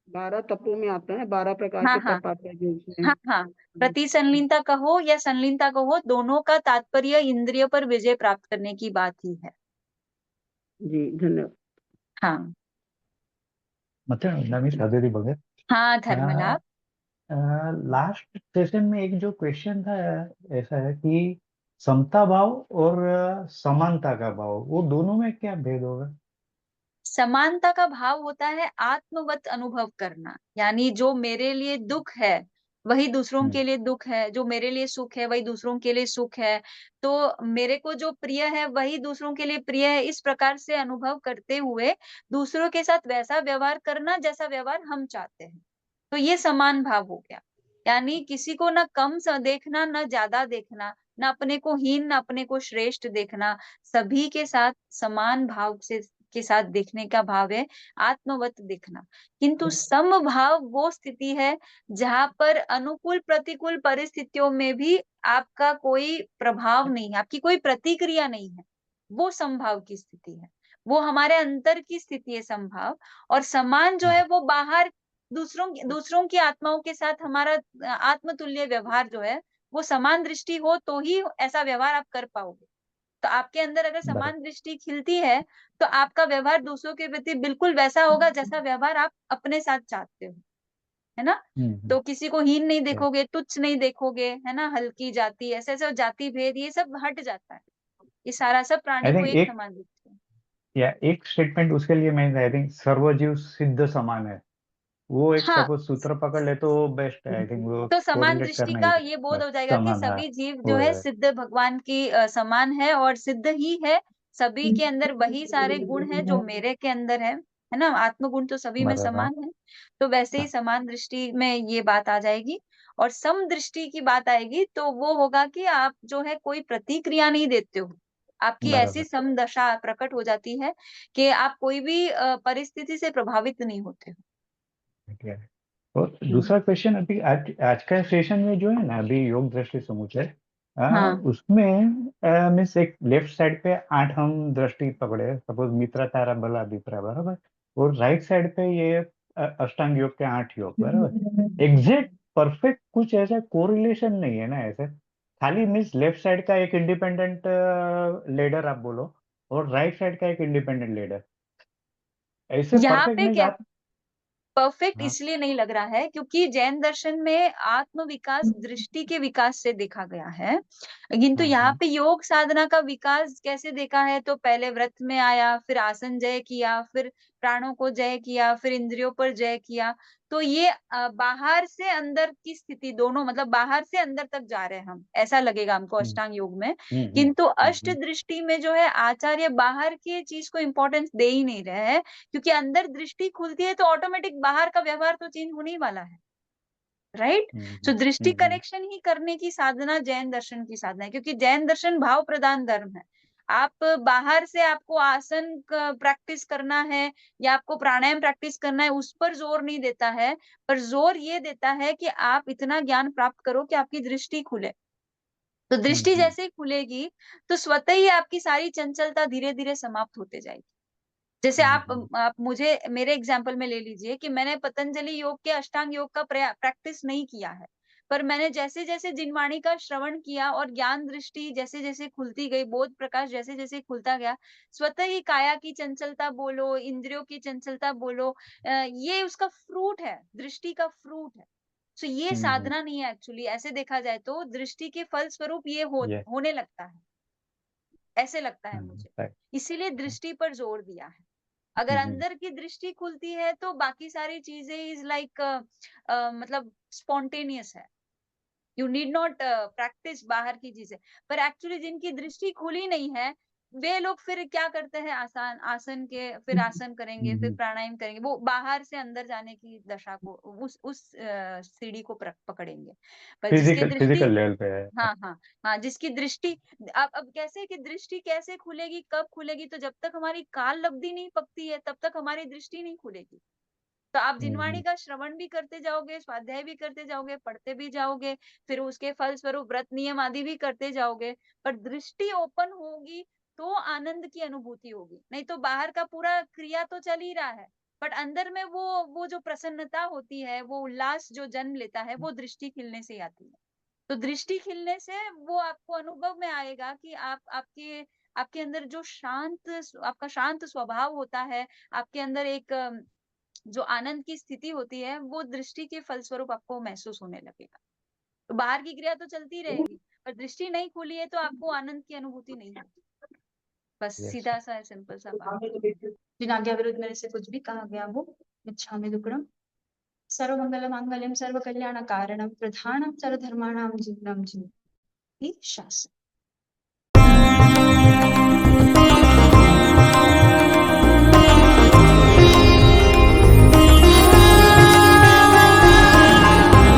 12 तत्वों में आता है, 12 प्रकार हाँ के हाँ तप आते हैं जो हाँ इसमें। हाँ, प्रति संलीनता कहो या संलीनता कहो, दोनों का तात्पर्य इंद्रिय पर विजय प्राप्त करने की बात ही है। जी धन्यवाद। हाँ ಮತ್ತೆ ನಮಿತ್ ಅದೇ ಬಗ್ಗೆ हाँ धर्मलाभ। लास्ट सेशन में एक जो क्वेश्चन था ऐसा है कि समता भाव और समानता का भाव, वो दोनों में क्या भेद होगा? समानता का भाव होता है आत्मवत अनुभव करना, यानी जो मेरे लिए दुख है वही दूसरों के लिए दुख है, जो मेरे लिए सुख है वही दूसरों के लिए सुख है, तो मेरे को जो प्रिय है वही दूसरों के लिए प्रिय है। इस प्रकार से अनुभव करते हुए दूसरों के साथ वैसा व्यवहार करना जैसा व्यवहार हम चाहते हैं, तो ये समान भाव हो गया। यानी किसी को ना कम देखना, ना ज्यादा देखना, ना अपने को हीन ना अपने को श्रेष्ठ देखना, सभी के साथ समान भाव से के साथ देखने का भाव है आत्मवत देखना। किंतु समभाव वो स्थिति है जहां पर अनुकूल प्रतिकूल परिस्थितियों में भी आपका कोई प्रभाव नहीं है, आपकी कोई प्रतिक्रिया नहीं है, वो समभाव की स्थिति है। वो हमारे अंतर की स्थिति है समभाव। और समान जो है वो बाहर दूसरों की आत्माओं के साथ हमारा आत्मतुल्य व्यवहार जो है, वो समान दृष्टि हो तो ही ऐसा व्यवहार आप कर पाओगे। तो आपके अंदर अगर बराबर। समान दृष्टि खिलती है तो आपका व्यवहार दूसरों के प्रति बिल्कुल वैसा होगा जैसा व्यवहार आप अपने साथ चाहते हो, है ना? तो किसी को हीन नहीं देखोगे, तुच्छ नहीं देखोगे, है ना? हल्की जाति, ऐसे ऐसे जाति भेद ये सब हट जाता है। ये सारा सब प्राणी आई को थिंक एक एक समान दिखते हैं। या एक स्टेटमेंट उसके लिए मैं आई थिंक सर्वजीव सिद्ध समान है, वो एक हाँ, सपोज सूत्र पकड़ ले तो बेस्ट है। आई थिंक वो तो समान कोरिलेट दृष्टि करना का ही ये बोध बस हो जाएगा कि समान। हाँ सभी जीव जो वो है है। सिद्ध भगवान की समान है और सिद्ध ही है। सभी के अंदर वही सारे गुण हैं जो मेरे के अंदर है ना? आत्मगुण तो सभी में बराबर। समान है। तो वैसे ही हाँ, समान दृष्टि में ये बात आ जाएगी। और सम दृष्टि की बात आएगी तो वो होगा कि आप जो है कोई प्रतिक्रिया नहीं देते हो। आपकी ऐसी बराबर। समदशा प्रकट हो जाती है कि आप कोई भी परिस्थिति से प्रभावित नहीं होते हो। ठीक है। और दूसरा क्वेश्चन, अभी आज आज का सेशन में जो है ना, अभी योग दृष्टि समुच्चय हाँ उसमें मीन्स एक लेफ्ट साइड पे 8 हम दृष्टि पकड़े, सपोज मित्र तारा बल अभिप्राय, बराबर। और राइट साइड पे ये अष्टांग योग के 8 योग, बराबर। एग्जैक्ट परफेक्ट कुछ ऐसा कोरिलेशन नहीं है ना ऐसे, खाली मीन्स लेफ्ट साइड का एक इंडिपेंडेंट लीडर आप बोलो और राइट साइड का एक इंडिपेंडेंट लीडर, ऐसे यहाँ परफेक्ट पे मीन्स क्या आप। परफेक्ट हाँ। इसलिए नहीं लग रहा है क्योंकि जैन दर्शन में आत्म विकास दृष्टि के विकास से देखा गया है, किंतु हाँ। यहाँ हाँ। पे योग साधना का विकास कैसे देखा है? तो पहले व्रत में आया, फिर आसन जय किया, फिर प्राणों को जय किया, फिर इंद्रियों पर जय किया। तो ये बाहर से अंदर की स्थिति दोनों, मतलब बाहर से अंदर तक जा रहे हैं हम, ऐसा लगेगा हमको हम्म। अष्टांग योग में। हम्म। किंतु हम्म। अष्ट दृष्टि में जो है आचार्य बाहर की चीज को इम्पोर्टेंस दे ही नहीं रहे हैं, क्योंकि अंदर दृष्टि खुलती है तो ऑटोमेटिक बाहर का व्यवहार तो चेंज होने ही वाला है, राइट? तो दृष्टि हम्म। करेक्शन ही करने की साधना जैन दर्शन की साधना है, क्योंकि जैन दर्शन भाव प्रधान धर्म है। आप बाहर से आपको आसन प्रैक्टिस करना है या आपको प्राणायाम प्रैक्टिस करना है, उस पर जोर नहीं देता है, पर जोर ये देता है कि आप इतना ज्ञान प्राप्त करो कि आपकी दृष्टि खुले। तो दृष्टि जैसे ही खुलेगी, तो स्वतः ही आपकी सारी चंचलता धीरे-धीरे समाप्त होते जाएगी। जैसे आप मुझे मेरे एग्जाम्पल में ले लीजिए कि मैंने पतंजलि योग के अष्टांग योग का प्रैक्टिस नहीं किया है, पर मैंने जैसे-जैसे जिनवाणी का श्रवण किया और ज्ञान दृष्टि जैसे-जैसे खुलती गई, बोध प्रकाश जैसे-जैसे खुलता गया, स्वतः ही काया की चंचलता बोलो, इंद्रियों की चंचलता बोलो, ये उसका फ्रूट है, दृष्टि का फ्रूट है। सो ये साधना नहीं है एक्चुअली, ऐसे देखा जाए तो दृष्टि के फल स्वरूप ये ये होने लगता है, ऐसे लगता है मुझे। राइट। इसीलिए दृष्टि पर जोर दिया है। अगर अंदर की दृष्टि खुलती है तो बाकी सारी चीजें इज लाइक मतलब स्पॉन्टेनियस है। यू नीड नॉट प्रैक्टिस बाहर की चीजें। पर एक्चुअली जिनकी दृष्टि खुली नहीं है, वे लोग फिर क्या करते हैं, आसान आसन के फिर आसन करेंगे, फिर प्राणायाम करेंगे, वो बाहर से अंदर जाने की दशा को, उस सीढ़ी को पकड़ेंगे। पर जिसकी फिजिकल दृष्टि, फिजिकल लेवल पे है। हाँ, हाँ, हाँ, जिसकी दृष्टि, अब कैसे कि दृष्टि कैसे खुलेगी, कब खुलेगी, तो जब तक हमारी काल लब्धि नहीं पकती है, तब तक हमारी दृष्टि नहीं खुलेगी। तो आप जिनवाणी का श्रवण भी करते जाओगे, स्वाध्याय भी करते जाओगे, पढ़ते भी जाओगे, फिर उसके फल स्वरूप व्रत नियम आदि भी करते जाओगे, पर दृष्टि ओपन होगी तो आनंद की अनुभूति होगी। नहीं तो बाहर का पूरा क्रिया तो चल ही रहा है, बट अंदर में वो जो प्रसन्नता होती है, वो उल्लास जो जन्म लेता है, वो दृष्टि खिलने से ही आती है। तो दृष्टि खिलने से वो आपको अनुभव में आएगा कि आप आपके आपके अंदर जो आपका शांत स्वभाव होता है, आपके अंदर एक जो आनंद की स्थिति होती है, वो दृष्टि के फलस्वरूप आपको महसूस होने लगेगा। तो बाहर की क्रिया तो चलती रहेगी, पर दृष्टि नहीं खुली है तो आपको आनंद की अनुभूति नहीं होगी। बस यस। सीधा सा सिंपल सा बात। जिनाज्ञा विरुद्ध मेरे से कुछ भी कहा गया हो, इच्छामि दुक्कडम। सर्वमंगल मांगल्यम सर्वकल्याण कारणम प्रधानम सर्वधर्माणाम जीवनम जी शासन।